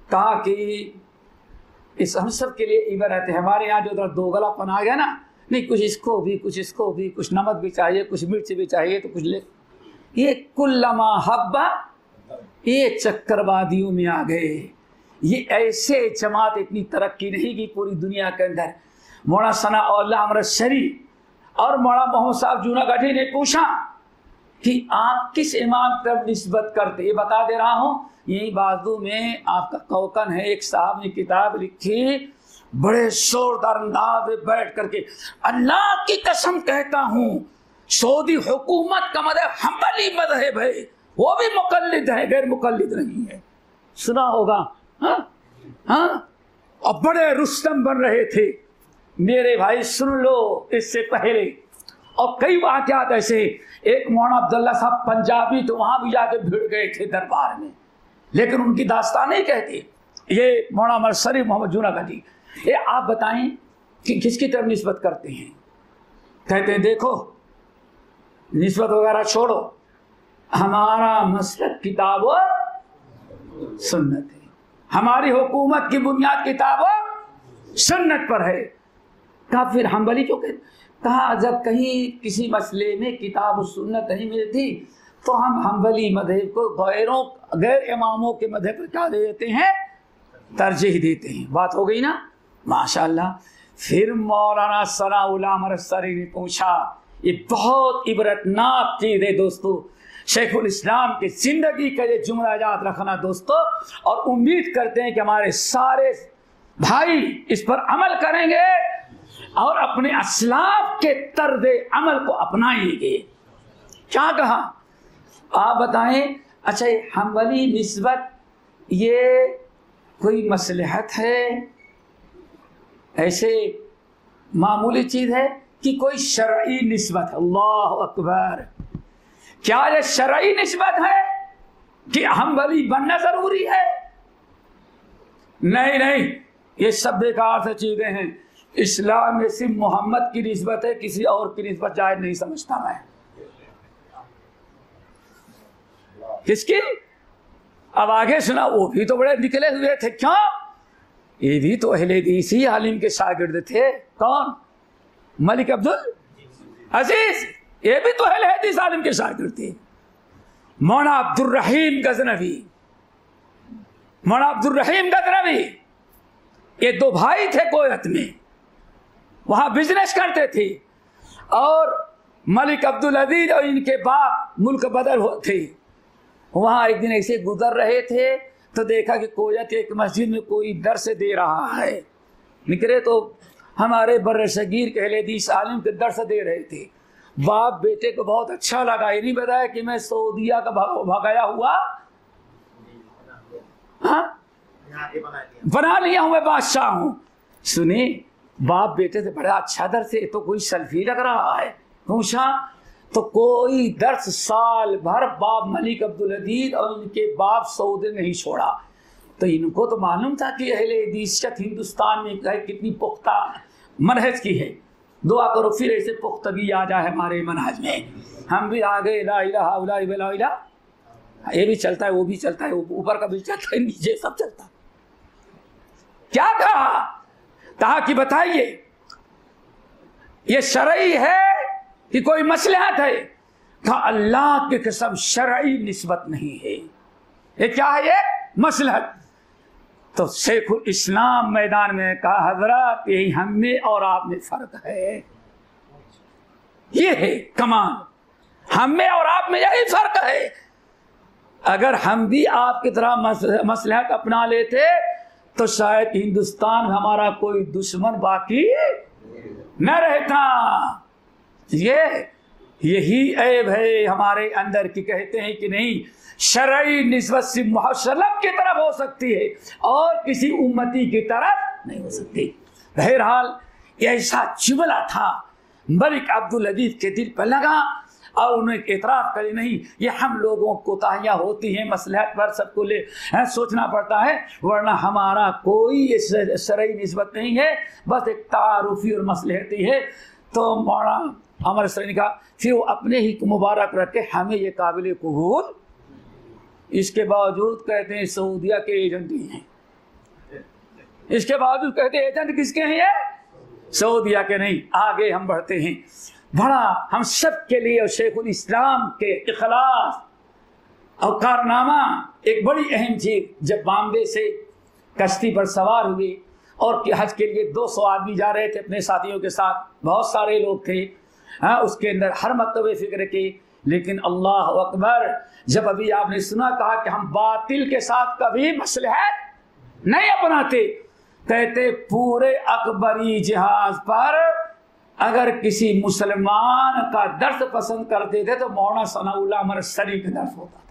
कहा कि इस हम सब के लिए इबरत है, हमारे यहाँ जो उधर दोगलापन आ गया ना, नहीं कुछ इसको भी, कुछ इसको भी, कुछ नमक भी चाहिए, कुछ मिर्च भी चाहिए, तो कुछ ले, ये कुल्लमा हब्बा, ये चक्करवादियों में आ गए। ये ऐसे जमात इतनी तरक्की नहीं की पूरी दुनिया के अंदर। मौलाना सनाउल्लाह अमृतसरी और मौलाना मोहम्मद साहब जूनागढ़ी ने पूछा कि आप किस इमाम तरफ निस्बत करते? ये बता दे रहा हूँ, यही बाजू में आपका कौकन है, एक साहब ने किताब लिखी, बड़े जोरदार अंदाज में बैठ करके, अल्लाह की कसम कहता हूँ सऊदी हुकूमत का मज़हब हम्बली मज़हब है, वो भी मुकल्लिद है, गैर मुकल्लिद नहीं है। सुना होगा। हाँ हाँ, और बड़े रुस्तम बन रहे थे। मेरे भाई सुन लो, इससे पहले और कई वाक़यात ऐसे, एक मौलाना अब्दुल्ला साहब पंजाबी, तो वहाँ भी जाके भिड़ गए थे दरबार में, लेकिन उनकी दास्तान नहीं कहती। ये मौलाना अमृतसरी मोहम्मद जूनागढ़ी, ये आप बताएं कि किसकी तरफ निस्बत करते हैं? कहते हैं देखो निस्बत वगैरह छोड़ो, हमारा मसलक किताब व सुन्नत है, हमारी हुकूमत की बुनियाद किताब व सुन्नत पर है। कहा फिर हम्बली क्यों कहते? कहा जब कहीं किसी मसले में किताब व सुन्नत नहीं मिलती तो हम हम्बली मज़हब को गैर इमामों के मज़हब पर क्या दे देते हैं? तरजीह देते हैं। बात हो गई ना, माशाअल्लाह। फिर मौलाना सनाउल्लाह अमृतसरी ने पूछा, ये बहुत इबरतनाक चीज़ है दोस्तों, शेखुल इस्लाम की जिंदगी का ये जुमला याद रखना दोस्तों, और उम्मीद करते हैं कि हमारे सारे भाई इस पर अमल करेंगे और अपने असलाफ के तर्ज अमल को अपनाएंगे। क्या कहा आप बताएं? अच्छा, हम्बली निस्बत ये कोई मसलहत है, ऐसे मामूली चीज़ है कि कोई शरई निस्बत? अल्लाह अकबर, क्या ये शरई निस्बत है कि हम्बली बनना जरूरी है? नहीं नहीं, ये सब बेकार से चीजें हैं। इस्लाम में सिर्फ मोहम्मद की निस्बत है, किसी और की निस्बत जायज नहीं समझता मैं। किसकी? अब आगे सुना, वो भी तो बड़े निकले हुए थे। क्या? ये भी तो अहले हदीस ही आलिम के शागिर्द थे। कौन? मलिक अब्दुल अजीज, ये भी तो अहले हदीस आलिम के शागिर्द थे। मौलाना अब्दुल रहीम गजनवी, मौलाना अब्दुल रहीम गजनवी, ये दो भाई थे कोयत में, वहां बिजनेस करते थे। और मलिक अब्दुल अजीज और इनके बाप मुल्क बदर थे। वहां एक दिन ऐसे गुजर रहे थे तो देखा कि कोयत एक मस्जिद में कोई दर्स दे रहा है। निकले तो हमारे बर्र सगीर के अहले हदीस आलिम के दर्स दे रहे थे। बाप बेटे को बहुत अच्छा लगा, ये नहीं बताया कि मैं सऊदिया का भगाया हुआ बना लिया हूं, मैं बादशाह हूं। सुने, बाप बेटे से बड़ा अच्छा दर्स है, तो कोई सल्फी लग रहा है। पूछा तो कोई दर्स साल भर बाप मलिक अब्दुल अजीज और इनके बाप सऊदी नहीं छोड़ा। तो इनको तो मालूम था कि अहले हदीसियत हिंदुस्तान में कितनी पुख्ता मनहज की है। दुआ करो फिर ऐसे पुख्तगी आ जाए हमारे मनहज में, हम भी आ गए। ला इलाहा इल्लल्लाह ला, ये भी चलता है, वो भी चलता है, ऊपर का भी चलता है, नीचे सब चलता है। क्या कहा कि बताइए ये शरई है कि कोई मसलहत है? कहा अल्लाह की कसम शरई निस्बत नहीं है, ये क्या है? ये मसलहत। तो शेखुल इस्लाम मैदान में कहा हजरत यही हम में और आप में फर्क है, ये है कमाल, हम में और आप में यही फर्क है। अगर हम भी आपकी तरह मसलहत अपना लेते तो शायद हिंदुस्तान में हमारा कोई दुश्मन बाकी न रहता। यही ऐब है हमारे अंदर की, कहते हैं कि नहीं शरई निस्बत से मुहस्सलब की तरफ हो सकती है और किसी उम्मती की तरफ नहीं हो सकती। बहरहाल ऐसा जुमला था मलिक अब्दुल अजीज के दिल पर लगा और उन्हें एतराफ़ करे नहीं, ये हम लोगों को कोताहियाँ होती हैं, मसलहत पर सबको ले सोचना पड़ता है, वरना हमारा कोई शरई निस्बत नहीं है, बस एक तारुफी और मसलहती है। तो मौलाना अमर सरी ने कहा फिर वो अपने ही मुबारक रख के हमें ये काबिल कबूल, इसके बावजूद कहते हैं सऊदिया के एजेंट ही हैं, इसके बावजूद कहते हैं एजेंट किसके हैं? ये सऊदिया के नहीं। आगे हम बढ़ते हैं, बड़ा हम सब के लिए और शेखुल इस्लाम के इखलास और कारनामा एक बड़ी अहम चीज। जब बॉम्बे से कश्ती पर सवार हुए और हज के लिए 200 आदमी जा रहे थे अपने साथियों के साथ, बहुत सारे लोग थे, उसके अंदर हर मकतबे फिक्र के, लेकिन अल्लाह अकबर, जब अभी आपने सुना कहा कि हम बातिल के साथ कभी मसलहत नहीं अपनाते, कहते पूरे अकबरी जहाज पर अगर किसी मुसलमान का दर्स पसंद करते थे तो मौलाना सनाउल्लाह मरसरी का दर्स होता था,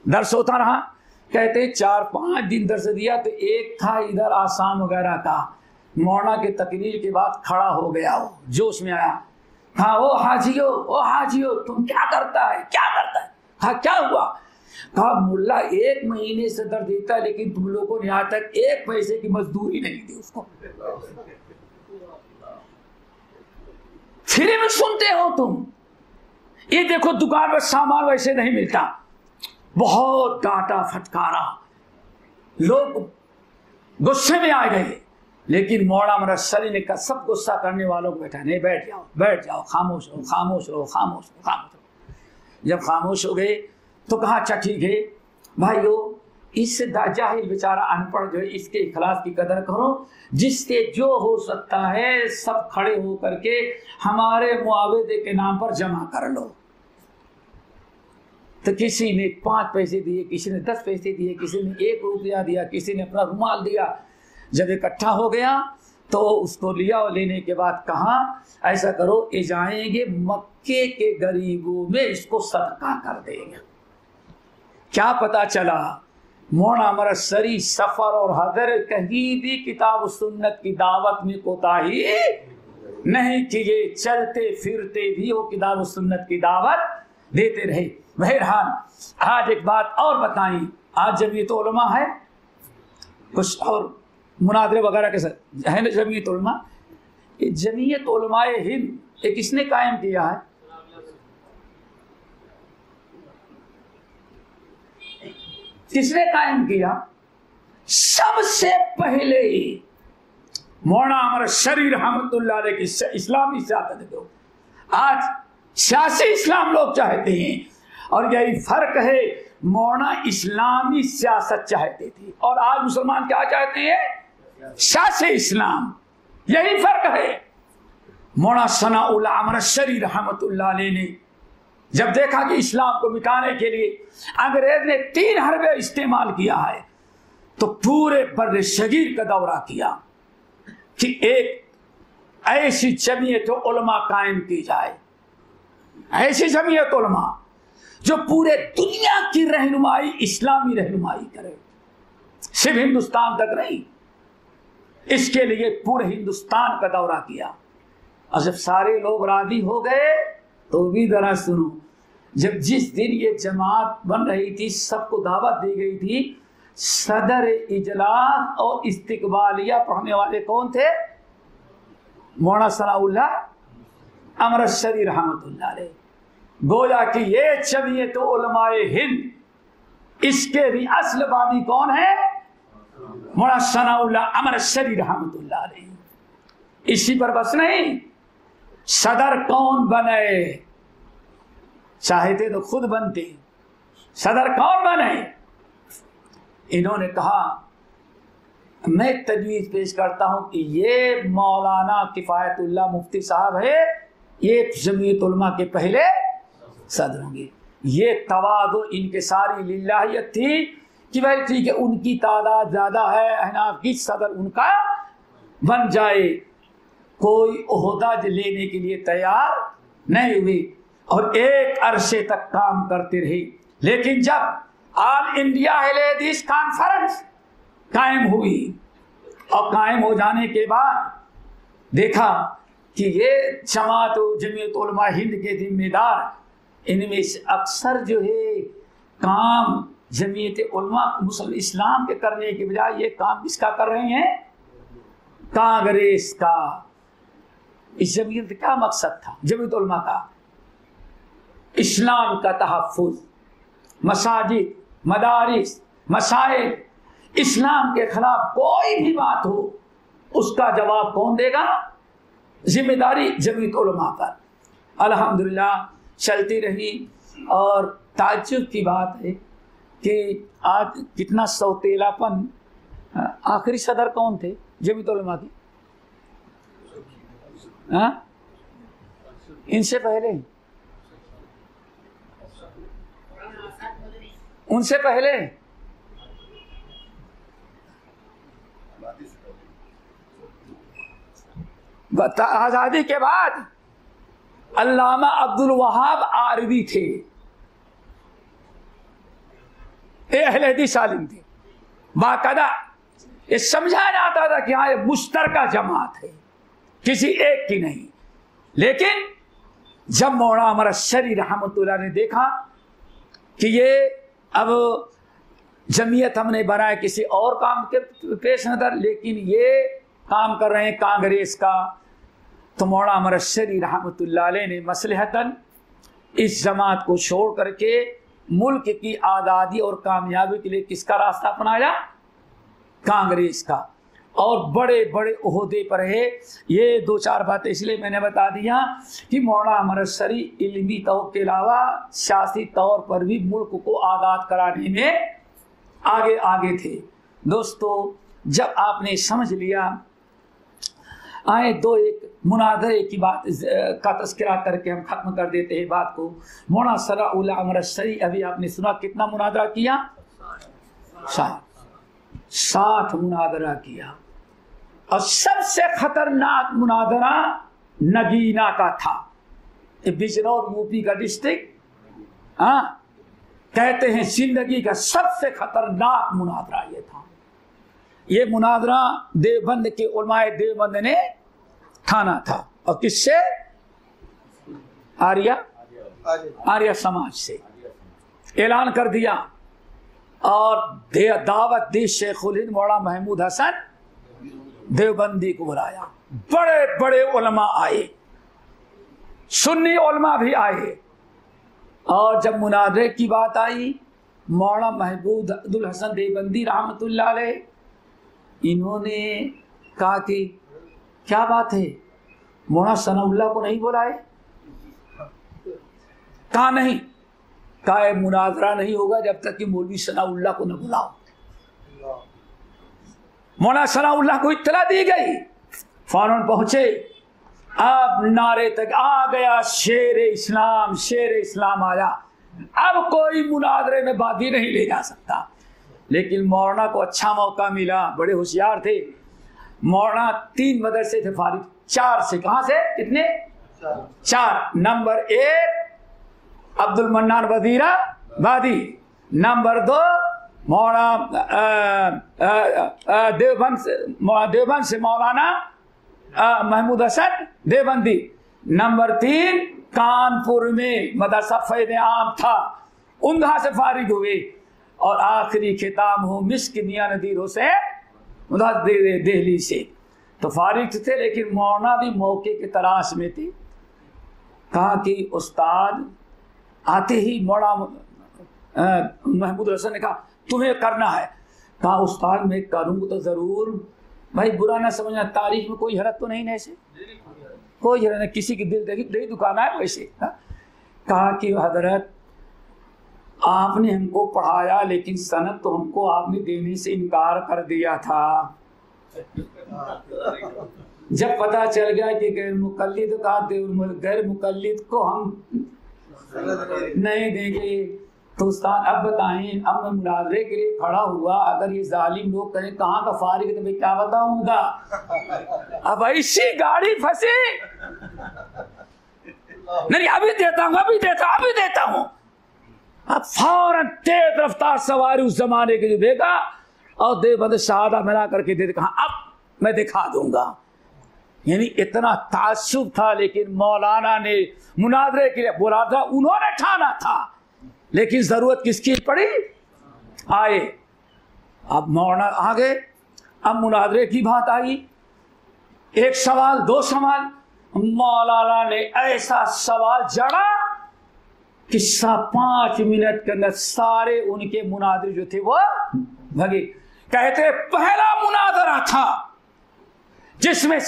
दर्स होता रहा। कहते 4-5 दिन दर्स दिया तो एक था इधर आसाम वगैरह का, मौलाना के तकरीर के बाद खड़ा हो गया, वो जोश में आया, हाँ ओ हाजियो तुम क्या करता है, क्या करता है? हाँ क्या हुआ? कहा मुल्ला 1 महीने से दर्द देता है लेकिन तुम लोगों ने यहाँ तक 1 पैसे की मजदूरी नहीं दी उसको, फिर भी सुनते हो तुम। ये देखो दुकान पर सामान वैसे नहीं मिलता, बहुत डांटा फटकारा, लोग गुस्से में आ गए, लेकिन मौलाना मरसली ने कहा सब गुस्सा करने वालों को बैठा नहीं, बैठ जाओ, खामोश रहो। जब खामोश हो गए तो कहा अच्छा ठीक है भाइयों, इस जाहिल बेचारा अनपढ़ जो है इसके इखलास की कदर करो, जिससे जो हो सकता है सब खड़े हो करके हमारे मुआवजे के नाम पर जमा कर लो। तो किसी ने 5 पैसे दिए, किसी ने 10 पैसे दिए, किसी ने 1 रुपया दिया, किसी ने अपना रुमाल दिया। जब इकट्ठा हो गया तो उसको लिया और लेने के बाद कहा ऐसा करो, ये जाएंगे मक्के के गरीबों में इसको सदका कर देंगे। क्या पता चला मौलाना मरसरी सफर और हदर कहीं भी किताब सुन्नत की दावत में कोताही नहीं किए, चलते फिरते भी वो किताब सुन्नत की दावत देते रहे। बहरहाल आज एक बात और बताई, आज जमीयत उलमा है, कुछ और मुनादरे वगैरह के साथ है ना जमीयत उलमा। ये जमीयत उलमाए हिंद ये किसने कायम किया है? किसने कायम किया? सबसे पहले मौलाना अमर शरीफ रहमतुल्लाह अलैह की इस्लामी सियासत को आज सियासी इस्लाम लोग चाहते हैं, और यही फर्क है, मौलाना इस्लामी सियासत चाहते थे और आज मुसलमान क्या चाहते हैं? सियासी इस्लाम। यही फर्क है। मौलाना सनाउल्लाह अमर शरीफ रहमतुल्लाह अलैह ने जब देखा कि इस्लाम को मिटाने के लिए अंग्रेज ने 3 हरबे इस्तेमाल किया है, तो पूरे बर्रे शगीर का दौरा किया कि एक ऐसी जमीयत उलमा कायम की जाए, ऐसी जमीयत उलमा जो पूरे दुनिया की रहनुमाई, इस्लामी रहनुमाई करे, सिर्फ हिंदुस्तान तक नहीं। इसके लिए पूरे हिंदुस्तान का दौरा किया, और जब सारे लोग राजी हो गए तो भी जरा सुनो, जब जिस दिन ये जमात बन रही थी, सबको दावत दी गई थी, सदर इजलास और इस्तिकबालिया पढ़ने वाले कौन थे? मौलाना सनाउल्लाह अमर शरीफ रहमतुल्लाह अलैह। गोया कि ये जमीयत उलमाए हिंद, इसके भी असल बानी कौन है? मौलाना सनाउल्लाह अमर शरीफ रहमतुल्लाह अलैह। इसी पर बस नहीं, सदर कौन बने? चाहते तो खुद बनते, सदर कौन बने? इन्होंने कहा, मैं तजवीज़ पेश करता हूं कि ये मौलाना किफ़ायतुल्लाह मुफ्ती साहब है, ये जमीयत उलमा के पहले सदर होंगे। ये तवादु इनके सारी लिल्लाहियत थी कि भाई ठीक है, उनकी तादाद ज़्यादा है, अहनाफ की, सदर उनका बन जाए। कोई ओहदा लेने के लिए तैयार नहीं हुई और एक अरसे तक काम करते रही। लेकिन जब ऑल इंडिया अहले हदीस कॉन्फ्रेंस कायम हुई और कायम हो जाने के बाद देखा कि ये जमात जमीयत उलमा हिंद के जिम्मेदार, इनमें से अक्सर जो है काम जमीयत उलमा मुस्लिम इस्लाम के करने के बजाय ये काम किसका कर रहे हैं? कांग्रेस का। इस जमीयत का क्या मकसद था? जमीयत उलमा का इस्लाम का तहफ़्फ़ुज़, मसाजिद, मदारिस, मसाइल, इस्लाम के खिलाफ कोई भी बात हो उसका जवाब कौन देगा? जिम्मेदारी जमीयत उलमा पर। अल्हम्दुलिल्लाह चलती रही। और ताज्जुब की बात है कि आज कितना सौतेलापन। आखिरी सदर कौन थे जमीयत उलमा की? हाँ, इनसे पहले, उनसे पहले आजादी के बाद अल्लामा अब्दुल वहाब आरवी थे, अहले हदीस आलिम थे। बाकायदा ये समझा जाता था कि हाँ ये मुश्तरका जमात है, किसी एक की नहीं। लेकिन जब मौलाना अमर शरीफ रहमतुल्लाह ने देखा कि ये अब जमीयत हमने बनाया किसी और काम के पेश नज़र, लेकिन ये काम कर रहे हैं कांग्रेस का, तो मौलाना अमर शरीफ रहमतुल्लाह अलैह ने मसलहतन इस जमात को छोड़ करके मुल्क की आज़ादी और कामयाबी के लिए किसका रास्ता अपनाया? कांग्रेस का। और बड़े बड़े ओहदे पर है। ये 2-4 बातें इसलिए मैंने बता दिया कि मौलाना अमर शरीफ इल्मी तौर के अलावा सियासी तौर पर भी मुल्क को आज़ाद कराने में आगे आगे थे। दोस्तों, जब आपने समझ लिया, आए दो एक मुनादरे की बात का तस्करा करके हम ख़त्म कर देते हैं बात को। मौलाना सनाउल्लाह अमर शरीफ, अभी आपने सुना कितना मुनादरा किया? 60 मुनादरा किया। और सबसे खतरनाक मुनादरा नगीना का था। बिजनौर यूपी का डिस्ट्रिक्ट, कहते हैं जिंदगी का सबसे खतरनाक मुनादरा ये था। ये मुनादरा देवबंद के उलमाए देवबंद ने ठाना था। और किससे? आर्य समाज से ऐलान कर दिया। और दावत दी शेखुल हिंद मौलाना महमूद हसन देवबंदी को बुलाया। बड़े बड़े उलमा आए, सुन्नी उलमा भी आए। और जब मुनादरे की बात आई, मौलाना महमूद अब्दुल हसन देवबंदी रहमतुल्लाह अलैह, इन्होंने कहा कि क्या बात है, मौलाना सनाउल्लाह को नहीं बुलाए? कहा नहीं, कहा मुनाजरा नहीं होगा जब तक कि मौलवी सनाउल्लाह को न बुलाओ। मौलाना सनाउल्लाह को इत्तला दी गई, फौरन पहुंचे। अब नारे तक आ गया शेर इस्लाम आया, अब कोई मुनाजरे में बादी नहीं ले जा सकता। लेकिन मौलाना को अच्छा मौका मिला, बड़े होशियार थे मौलाना। 3 मदरसे थे फारिग, 4 से। कहां से? कितने? 4। Number 1 Abdul mannan Wazirabadi, number 2 मौलाना देवबंद से मौलाना महमूद हसन देवबंदी, नंबर 3 कानपुर में मदरसा फैज़ आम था, उनका से फारिग हुए, और आखिरी खिताब हो मिस्क मियां नदीर हुसैन दिल्ली से। तो फारिग थे, लेकिन मौलाना भी मौके की तलाश में थे। कहा कि उस्ताद आते ही मौलाना महमूद हसन ने कहा तुम्हें करना है। कहा उस्ताद मैं करूँ तो ज़रूर, भाई बुरा ना समझना, तारीख में कोई हरत तो नहीं है, ऐसे कोई हरत नहीं, किसी की दिल देखी नहीं दुकान है वैसे। कहा कि हजरत आपने हमको पढ़ाया, लेकिन सनद तो हमको आपने देने से इनकार कर दिया था। जब पता चल गया कि गैर मुकल्लिद का गैर मुकल्लिद को हम नहीं देंगे, तो उस्ताद अब बताएं, अब मैं मुनाजरे के लिए खड़ा हुआ, अगर ये जालिम लोग कहें कहाँ का फारिग है तो मैं क्या बताऊंगा। अब ऐसी गाड़ी फंसी, नहीं अभी देता हूँ। अब फौरन तेज रफ्तार सवारी उस जमाने के जो देखा, और देवबंद शहादा मिला करके दे, कहा अब मैं दिखा दूंगा। यानी इतना ताज्जुब था। लेकिन मौलाना ने मुनाजरे के लिए बोला था, उन्होंने ठाना था, लेकिन जरूरत किसकी पड़ी? आए। अब मौलाना आ गए, अब मुनाजरे की बात आई, 1 सवाल 2 सवाल, मौलाना ने ऐसा सवाल जड़ा कि 5 मिनट के अंदर सारे उनके मुनाजरे जो थे वो भगे। कहते पहला मुनाजरा था जिसमें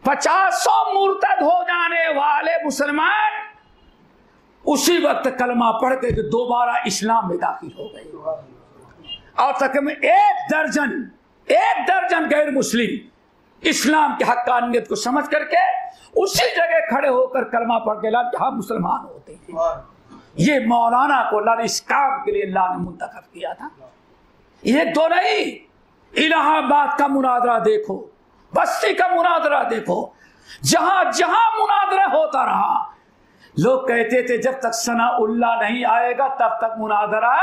50 मुर्तद हो जाने वाले मुसलमान उसी वक्त कलमा पढ़ के दोबारा इस्लाम में दाखिल हो गए, और तकरीबन 1 दर्जन गैर मुस्लिम इस्लाम की हक्कानियत को समझ करके उसी जगह खड़े होकर कलमा पढ़ के लाल हम मुसलमान होते हैं। ये मौलाना को अल्लाह ने इस काम के लिए अल्लाह ने मुंतखब किया था। ये 2 नहीं, इलाहाबाद का मुनाजरा देखो, बस्ती का मुनाजरा देखो, जहां जहां मुनाजरा होता रहा, लोग कहते थे जब तक सनाउल्लाह नहीं आएगा तब तक मुनाजरा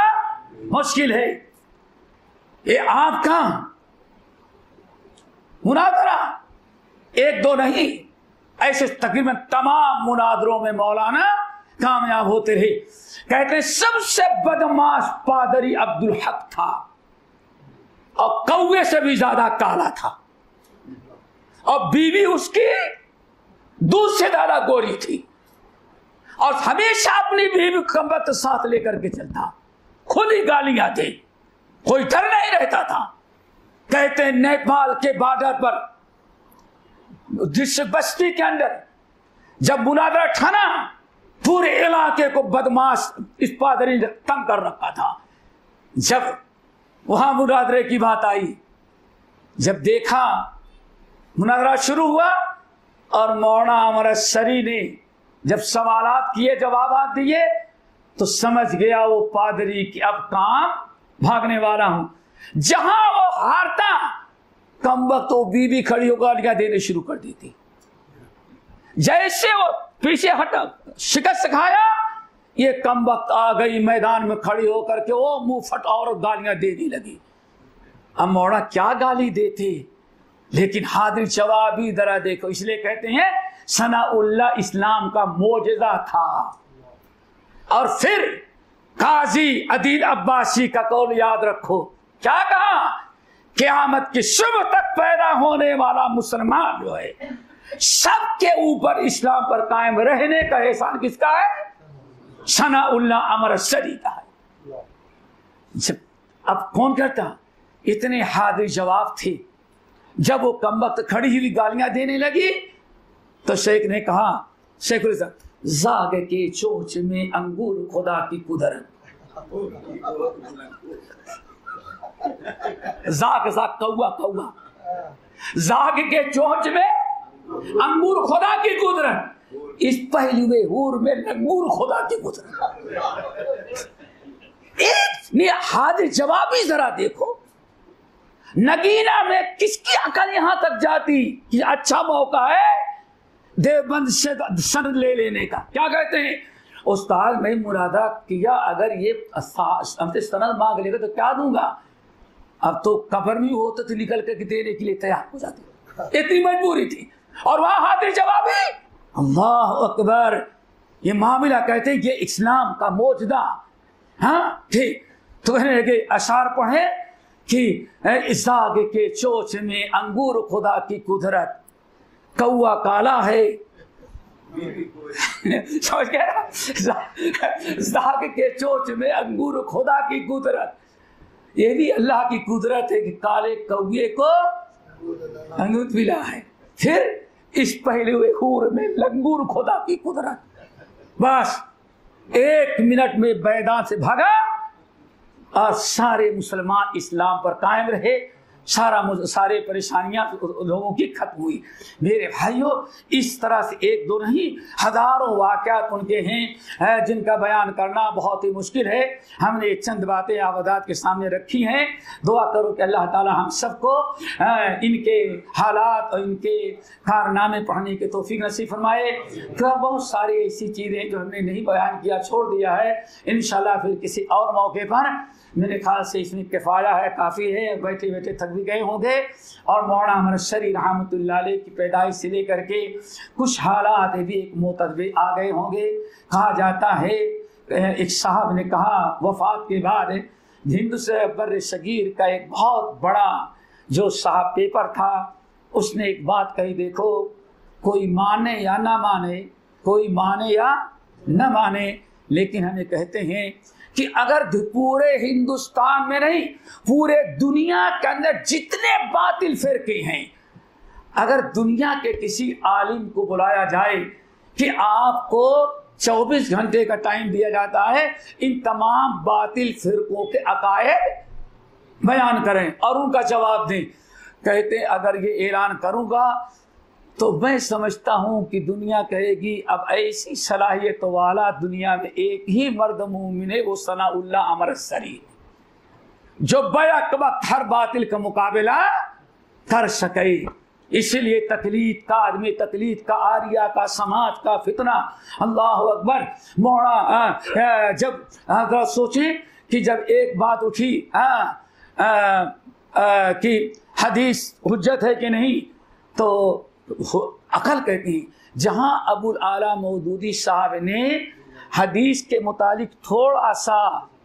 मुश्किल है। ये आपका मुनाजरा 1-2 नहीं, ऐसे तकरीबन तमाम मुनाजरों में मौलाना कामयाब होते रहे। कहते सबसे बदमाश पादरी अब्दुल हक था, और कौवे से भी ज्यादा काला था, और बीवी उसकी दूध से ज्यादा गोरी थी, और हमेशा अपनी बीवी कमबख्त साथ लेकर के चलता। खुली गालियां थी, कोई डर नहीं रहता था। कहते नेपाल के बॉर्डर पर जिस बस्ती के अंदर जब मुनाजरा ठाना, पूरे इलाके को बदमाश इस पादरी ने तंग कर रखा था। जब वहां मुनाजरे की बात आई, जब देखा मुनाजरा शुरू हुआ, और मौलाना अमर सरी ने जब सवालात किए, जवाबात दिए, तो समझ गया वो पादरी की अब काम भागने वाला हूं। जहां वो हारता, कमबख्त तो बीबी खड़ी होकर गालियां देने शुरू कर देती। जैसे वो पीछे हटा शिकस्त खाया, ये कमबख्त आ गई मैदान में खड़ी होकर के वो मुंह फट और गालियां देने लगी। अब मौलाना क्या गाली देते, लेकिन हाजिर जवाब ही जरा देखो। इसलिए कहते हैं सनाउल्लाह इस्लाम का मोजज़ा था। और फिर काजी अदील अब्बासी का कौल याद रखो, क्या कहा? क़यामत की सुबह तक पैदा होने वाला मुसलमान जो है, सबके ऊपर इस्लाम पर कायम रहने का एहसान किसका है? सनाउल्लाह अमरसरी का है। अब कौन करता? इतने हाजिर जवाब थे, जब वो कमबख्त खड़ी हुई गालियां देने लगी तो शेख ने कहा, शेख जाग के चोच में अंगूर खुदा की कुदरत। जाग जाग कौआ कौआ, जाग के चोच में अंगूर खुदा की कुदरत, इस पहलुए हूर में लंगूर खुदा की कुदरत। एक हाजिर जवाबी जरा देखो, नगीना में किसकी अकल यहां तक जाती कि अच्छा मौका है देवबंद से सनद ले लेने का। क्या कहते हैं उस्ताद, मैं मुरादा किया अगर ये हमसे सनद मांग लेगा तो क्या दूंगा, अब तो कब्र में होते तो निकल करके देने के लिए तैयार हो जाते, इतनी मजबूरी थी। और वहां हाजिर जवाबी, अल्लाह अकबर, ये मामला कहते हैं ये इस्लाम का मौजदा। हाँ ठीक, तो कहने लगे अशार पढ़े कि इजाग के चोच में अंगूर खुदा की कुदरत, कौआ काला है समझ गया, जाग के चोच में अंगूर खुदा की कुदरत, ये भी अल्लाह की कुदरत है कि काले कौए को अंगूर मिला है। फिर इस पहले हुए हूर में लंगूर खुदा की कुदरत। बस 1 मिनट में मैदान से भागा और सारे मुसलमान इस्लाम पर कायम रहे, सारे परेशानियां लोगों की खत्म हुई। मेरे भाइयों, इस तरह से एक दो नहीं हजारों वाक़यात उनके हैं जिनका बयान करना बहुत ही मुश्किल है। हमने चंद बातें आवादात के सामने रखी हैं। दुआ करो कि अल्लाह ताला हम सबको इनके हालात और इनके कारनामे पढ़ने के तौफीक नसीब फरमाए। तो बहुत सारी ऐसी चीज़ें जो हमने नहीं बयान किया, छोड़ दिया है, इंशाल्लाह फिर किसी और मौके पर, मेरे ख्याल से इसमें किफ़ाया है, काफ़ी है, बैठे बैठे थक भी गए होंगे। और मौलाना अमरशरी रहमतुल्लाह अलैह की पैदाइश से लेकर के कुछ हालात भी एक मोतज़्ज़े आ गए होंगे। कहा जाता है एक साहब ने कहा वफ़ात के बाद हिंद से बर सगीर का एक बहुत बड़ा जो साहब पेपर था, उसने एक बात कही, देखो कोई माने या ना माने, कोई माने या न माने, लेकिन हमें कहते हैं कि अगर पूरे हिंदुस्तान में नहीं पूरे दुनिया के अंदर जितने बातिल फिरके हैं, अगर दुनिया के किसी आलिम को बुलाया जाए कि आपको 24 घंटे का टाइम दिया जाता है, इन तमाम बातिल फिरकों के अकायद बयान करें और उनका जवाब दें, कहते अगर ये ऐलान करूंगा तो मैं समझता हूं कि दुनिया कहेगी अब ऐसी सलाहियत वाला दुनिया में एक ही मर्द मोमिन है, वो सनाउल्लाह अमरसरी, जो बैक वक्त हर बातिल का मुकाबला कर सके। इसीलिए तकलीद का आदमी, तकलीद का आरिया का समाज का फितना, अल्लाह अकबर। मोड़ा जब सोचें कि जब एक बात उठी कि हदीस हुज्जत है कि नहीं, तो अकल कहती है जहां अबुल आला मौदूदी साहब ने हदीस के मुतालिक थोड़ा सा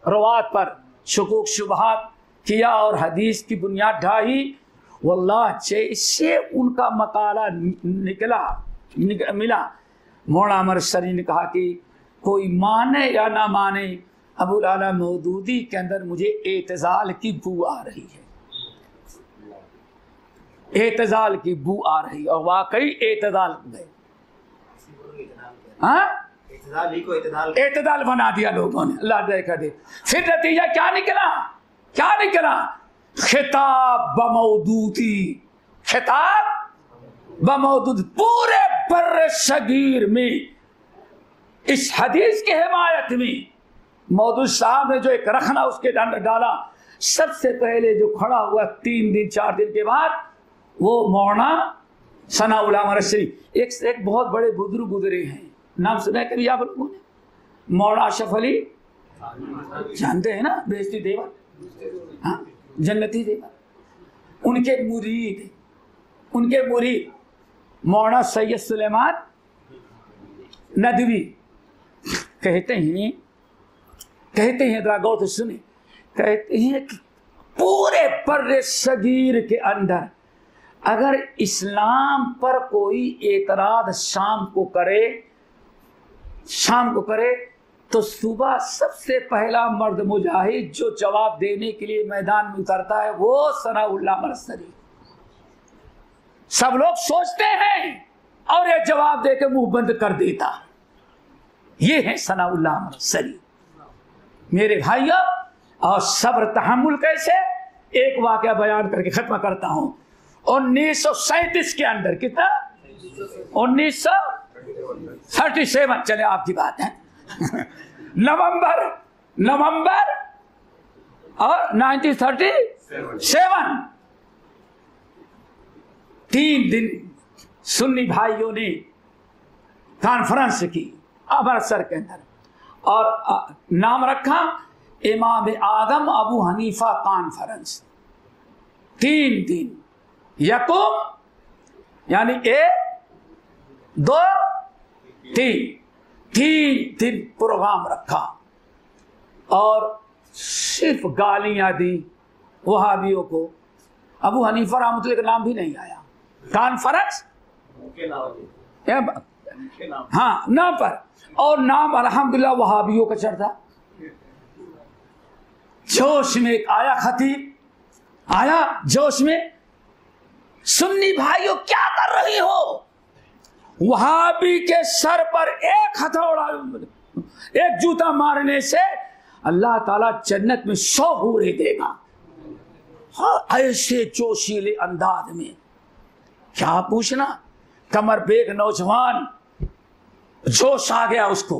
रवात पर शुकूक शुबहात किया और हदीस की बुनियाद ढाई, वल्लाह जैसे उनका मकाला मिला, मौलाना अमरशरी ने कहा कि कोई माने या ना माने, अबुल आला मौदूदी के अंदर मुझे एतजाल की बू आ रही है, एतजाल की बू आ रही। और वाकई एतजाल गए, एतजाल बना दिया लोगों ने, अल्लाह देखा दे। फिर नतीजा क्या निकला, क्या निकला, खिताब बमौदूदी, खिताब बमौदूद, पूरे बर्र सगीर में इस हदीस की हिमायत में मौदूद साहब ने जो एक रखना उसके अंदर डाला, सबसे पहले जो खड़ा हुआ 3 दिन 4 दिन के बाद, वो मौलाना सनाउल्लाह अमरशरी। एक बहुत बड़े बुजुर्ग गुजरे हैं, नाम सुना कभी आप लोगों ने, मौलाना अशरफ अली, जानते हैं ना, बेहस्ती देवर, हाँ जन्नती देवर, उनके मुरीद मौलाना सैयद सुलेमान नदवी कहते हैं, गौर से सुने, कहते हैं कि पूरे बर्रे सगीर के अंदर अगर इस्लाम पर कोई एतराद शाम को करे तो सुबह सबसे पहला मर्द मुजाहिद जो जवाब देने के लिए मैदान में उतरता है वो सनाउल्लाह अमरसरी। सब लोग सोचते हैं और ये जवाब देके मुंह बंद कर देता। ये है सनाउल्लाह मरसली। मेरे भाइयों, और सब्र तहम्मुल कैसे, एक वाकया बयान करके खत्म करता हूं। 1937 के अंदर, कितना, 1937, चले आपकी बात है नवंबर और 1937 3 दिन सुन्नी भाइयों ने कॉन्फ्रेंस की अमृतसर के अंदर, और नाम रखा इमाम आदम अबू हनीफा कॉन्फ्रेंस। 3 दिन, यकुम यानी 1 2 3 दिन प्रोग्राम रखा, और सिर्फ गालियां दी वहाबियों को। अबू हनीफा रहमतुल्लाह का नाम भी नहीं आया कॉन्फ्रेंस, हाँ नाम पर, और नाम अल्हम्दुलिल्लाह वहाबियों का चढ़ता। जोश में एक आया खतीब, आया जोश में, सुन्नी भाइयों क्या कर रही हो? वहाबी के सर पर एक हथौड़ा, एक जूता मारने से अल्लाह ताला जन्नत में 100 हूरें देगा। हाँ, ऐसे जोशीले अंदाज में क्या पूछना। कमर बेग नौजवान, जोश आ गया उसको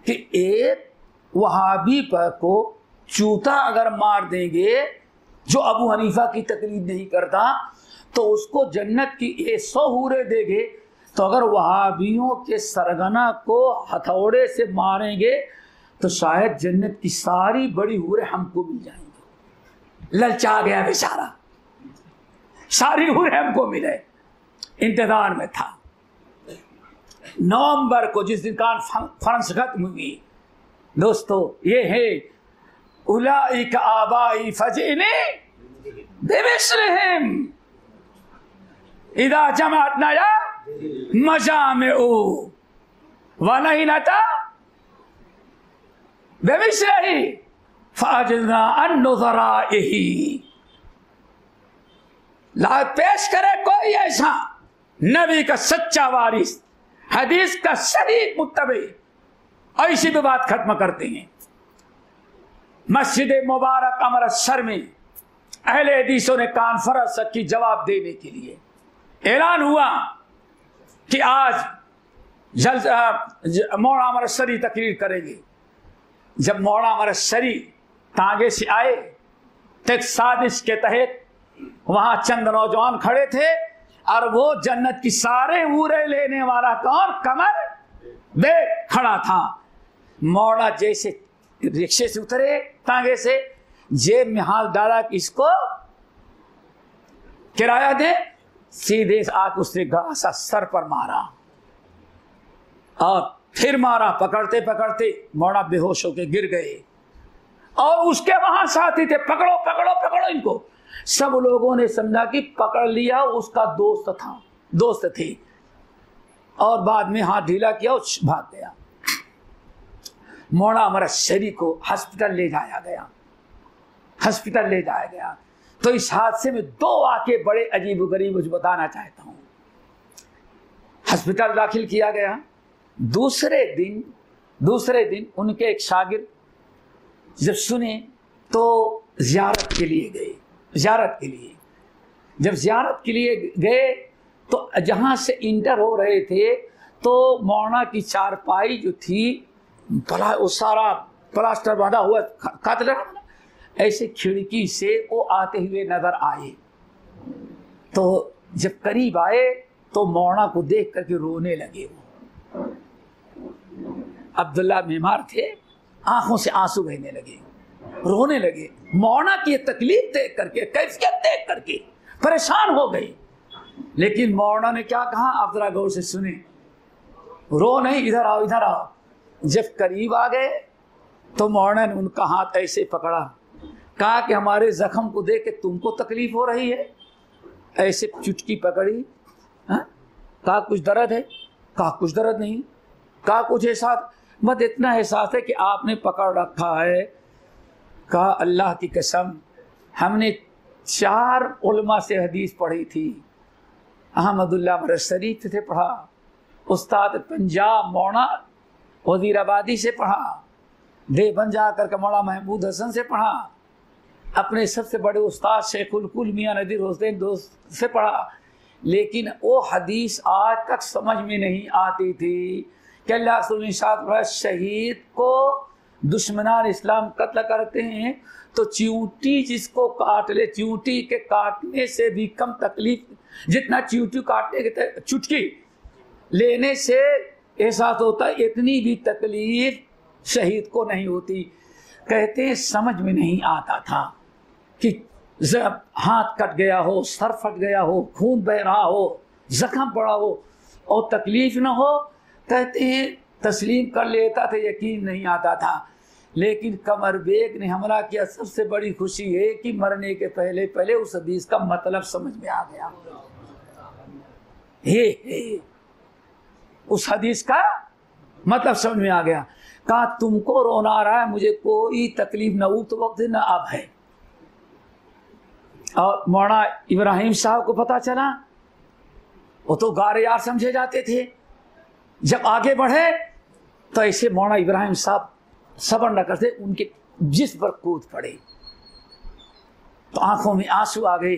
कि एक वहाबी पर को जूता अगर मार देंगे जो अबू हनीफा की तकलीद नहीं करता, तो उसको जन्नत की 100 हूरें देंगे। तो अगर वहाबियों के सरगना को हथौड़े से मारेंगे तो शायद जन्नत की सारी बड़ी हूरें हमको मिल जाएंगी। ललचा गया बेचारा, सारी हूरें हमको मिले, इंतजार में था। नवंबर को जिस दिन कॉन्फ्रेंस खत्म हुई, दोस्तों ये है उलाइक आबाई फजीनी बिमिस्लिहिम इदा जमाअतना या मजामिउ वलैनता बिमिस्लिहि फाजिलना अन नुज़राइहि। ला पेश करे कोई ऐसा नबी का सच्चा वारिस, हदीस का सही मुत्तबे, ऐसी भी बात खत्म करते हैं। मस्जिद मुबारक अमृतसर में अहले हदीसों ने कॉन्फ्रेंस की जवाब देने के लिए ऐलान हुआ कि आज मौलाना अमृतसरी तकरीर करेंगे। जब मौलाना अमृतसरी तांगे से आए तो एक साजिश के तहत वहां चंद नौजवान खड़े थे, और वो जन्नत की सारे हूरें लेने वाला कौन, कमर बेग खड़ा था। मौला जैसे रिक्शे से उतरे, तांगे से जेब में हाथ डाला कि इसको किराया दे, सीधे आके उसने गड़ा सा सर पर मारा, और फिर मारा, पकड़ते पकड़ते मौला बेहोश होके गिर गए। और उसके वहां साथी थे, पकड़ो पकड़ो पकड़ो इनको। सब लोगों ने समझा कि पकड़ लिया, उसका दोस्त थे, और बाद में हाथ ढीला किया और भाग गया। मौलाना अमृतसरी को हॉस्पिटल ले जाया गया। तो इस हादसे में 2 वाक़े बड़े अजीब गरीब मुझे बताना चाहता हूं। हॉस्पिटल दाखिल किया गया। दूसरे दिन उनके एक शागिर्द जब सुने तो ज़ियारत के लिए गए। जब ज़ियारत के लिए गए तो जहाँ से इंटर हो रहे थे, तो मौलाना की चारपाई जो थी, वो सारा प्लास्टर बांधा हुआ, ऐसे खिड़की से वो आते हुए नजर आए। तो जब करीब आए तो मौलाना को देख करके रोने लगे। अब्दुल्ला बीमार थे, आंखों से आंसू बहने लगे, रोने लगे। मौलाना की तकलीफ देख करके, कैफियत देख करके परेशान हो गए। लेकिन मौलाना ने क्या कहा, आप जरा गौर से सुने, रो नहीं, इधर आओ इधर आओ। जब करीब आ गए तो मौलाना ने उनका हाथ ऐसे पकड़ा, कहा कि हमारे जख्म को देख के तुमको तकलीफ हो रही है। ऐसे चुटकी पकड़ी, कहा कुछ दर्द है, कहा कुछ दर्द नहीं, कहा कुछ एहसास, मत इतना एहसास है कि आपने पकड़ रखा है। कहा अल्लाह की कसम, हमने 4 उलमा से हदीस पढ़ी थी, अहमदुल्ला मरसरी से पढ़ा, उस्ताद पंजाब मौना वजीराबादी से पढ़ा, देवबंद जाकर के मौला महमूद हसन से पढ़ा, अपने सबसे बड़े उस्ताद शेखुल कुल मियां नदीर हुसैन दोस्त से पढ़ा। लेकिन वो हदीस आज तक समझ में नहीं आती थी कि अल्लाह रसूल शहीद को दुश्मनान इस्लाम कत्ल करते हैं तो चींटी जिसको काट ले, चींटी के काटने से भी कम तकलीफ, जितना चींटी काटने के चुटकी लेने से एहसास होता है, इतनी भी तकलीफ शहीद को नहीं होती। कहते हैं समझ में नहीं आता था कि जब हाथ कट गया हो, सर फट गया हो, खून बह रहा हो, जख्म पड़ा हो और तकलीफ ना हो, कहते हैं तस्लीम कर लेता था, यकीन नहीं आता था। लेकिन कमर बेग ने हमला किया। सबसे बड़ी खुशी है कि मरने के पहले पहले उस हदीस का मतलब समझ में आ गया। हे उस हदीस का मतलब समझ में आ गया। कहा तुमको रोना आ रहा है, मुझे कोई तकलीफ न उस वक्त न अब है। और मौलाना इब्राहिम साहब को पता चला, वो तो गारे यार समझे जाते थे, जब आगे बढ़े तो ऐसे मौलाना इब्राहिम साहब सब्र न करते, उनके जिस्म पर कूद पड़े तो आंखों में आंसू आ गए।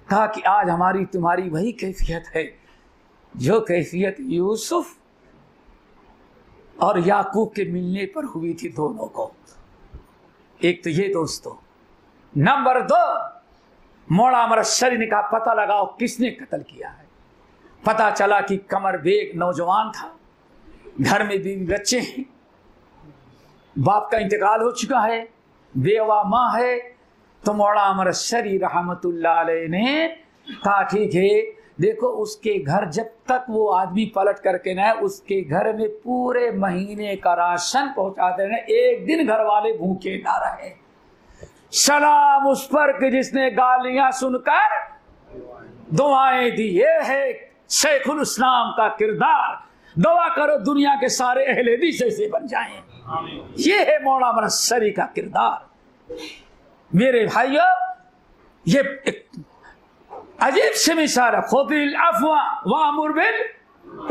कहा कि आज हमारी तुम्हारी वही कैफियत है जो कैफियत यूसुफ और याकूब के मिलने पर हुई थी दोनों को। एक तो ये दोस्तों, नंबर 2 मौला मरशरी ने कहा पता लगाओ किसने कत्ल किया है। पता चला कि कमर बेग नौजवान था, घर में बीवी बच्चे हैं, बाप का इंतकाल हो चुका है, बेवा माँ है। तो मौला मरशरी रहमतुल्लाह अलैह ने कहा ठीक है, देखो उसके घर जब तक वो आदमी पलट करके ना उसके घर में पूरे महीने का राशन पहुंचाते रहे, एक दिन घर वाले भूखे ना रहे। सलाम उस पर कि जिसने गालियां सुनकर दुआएं दी। ये है शेखुल इस्लाम का किरदार। दुआ करो दुनिया के सारे अहले हदीस ऐसे बन जाएं। ये है मौला मरशरी का किरदार। मेरे भाइयों, ये अजीब से मिसाल है। खुदिल अफ़वा वअमुर बिल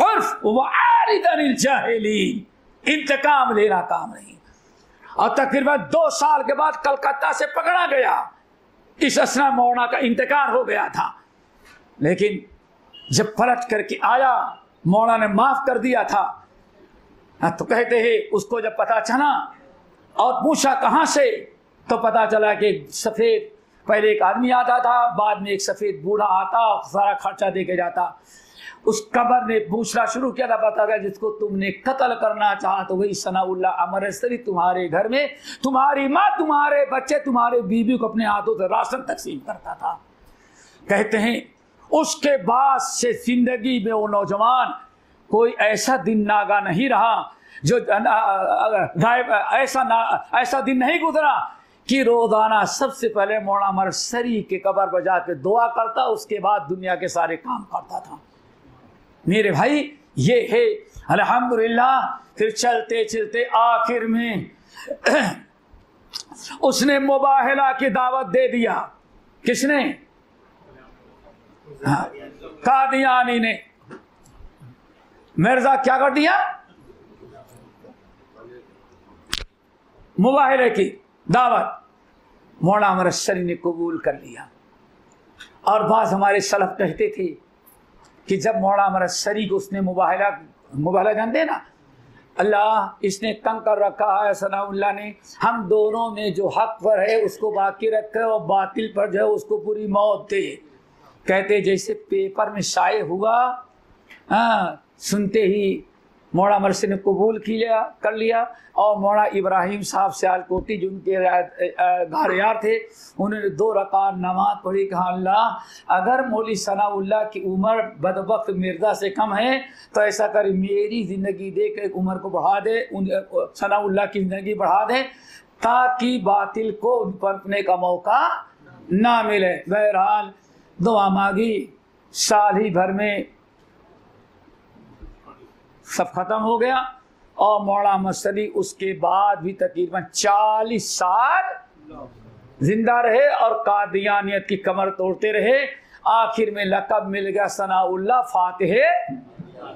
उर्फ वअरिद अनिल जाहिलीन। इंतकाम लेना काम नहीं। और तकरीबन 2 साल के बाद कलकत्ता से पकड़ा गया। इस असना मौलाना का इंतकाल हो गया था, लेकिन जब पलट करके आया मौलाना ने माफ कर दिया था। तो कहते हैं उसको जब पता चला और पूछा कहाँ से, तो पता चला कि सफेद पहले एक आदमी आता था, बाद में एक सफेद बूढ़ा आता और सारा खर्चा दे के जाता। उस कबर ने पूछना शुरू किया था, पता गया जिसको तुमने कत्ल करना चाहा तो वही सनाउल्लाह अमरसरी तुम्हारे घर में तुम्हारी माँ, तुम्हारे बच्चे, तुम्हारे बीवी को अपने हाथों से राशन तकसीम करता था। कहते हैं उसके बाद से जिंदगी में वो नौजवान कोई ऐसा दिन नागा नहीं रहा जो गायब, ऐसा दिन नहीं गुजरा कि रोजाना सबसे पहले मौलाना मरशरी के कब्र पर जाकर दुआ करता, उसके बाद दुनिया के सारे काम करता था। मेरे भाई ये है अल्हम्दुलिल्लाह। फिर चलते चलते आखिर में उसने मुबाहला की दावत दे दिया। किसने? कादियानी ने। मिर्जा क्या कर दिया? मुबाहले की दावत मौलाना मरशरी ने कबूल कर लिया। और बाज़ हमारे सलफ कहते थे कि जब मौलाना मरशरी को उसने मुबाहला जानते ना, अल्लाह इसने तंग कर रखा है सनाउल्लाह ने, हम दोनों में जो हक पर है उसको बाकी रखे और बातिल पर जो है उसको पूरी मौत दे। कहते जैसे पेपर में शाये हुआ, सुनते ही मौलाना मरशरी ने कबूल कर लिया। और मौलाना इब्राहिम साहब सियालकोटी जो उनके घारियार थे, उन्होंने 2 रकात नमाज पढ़ी। कहा अल्लाह अगर मौली सनाउल्लाह की उम्र बदबख्त मिर्जा से कम है तो ऐसा कर मेरी ज़िंदगी दे के उम्र को बढ़ा दे, सनाउल्लाह की ज़िंदगी बढ़ा दे ताकि बातिल को पनपने का मौका ना मिले। बहरहाल दुआ मांगी, साल ही भर में सब खत्म हो गया। और मौलाना मरशरी उसके बाद भी तकरीबन 40 साल जिंदा रहे और कादियानियत की कमर तोड़ते रहे। आखिर में लक़ब मिल गया सनाउल्लाह फातिह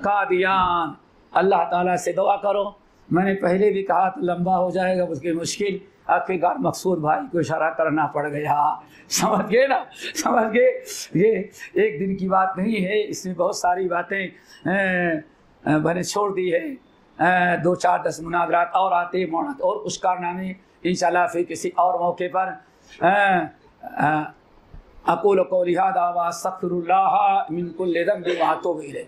कादियान। अल्लाह ताला से दुआ करो। मैंने पहले भी कहा तो लंबा हो जाएगा, उसकी मुश्किल आखिरकार मकसूद भाई को इशारा करना पड़ गया। समझ गए ना, समझ गए। ये एक दिन की बात नहीं है, इसमें बहुत सारी बातें मैंने छोड़ दी है। 2-4-10 मुनाज़रात और आते मौत और कुछ कारनामे इंशाअल्लाह फिर किसी और मौके पर। अक़ूलु क़ौली हाज़ा व अस्तग़फ़िरुल्लाह मिन कुल्लि ज़ंबिन व अतूबु इलैह।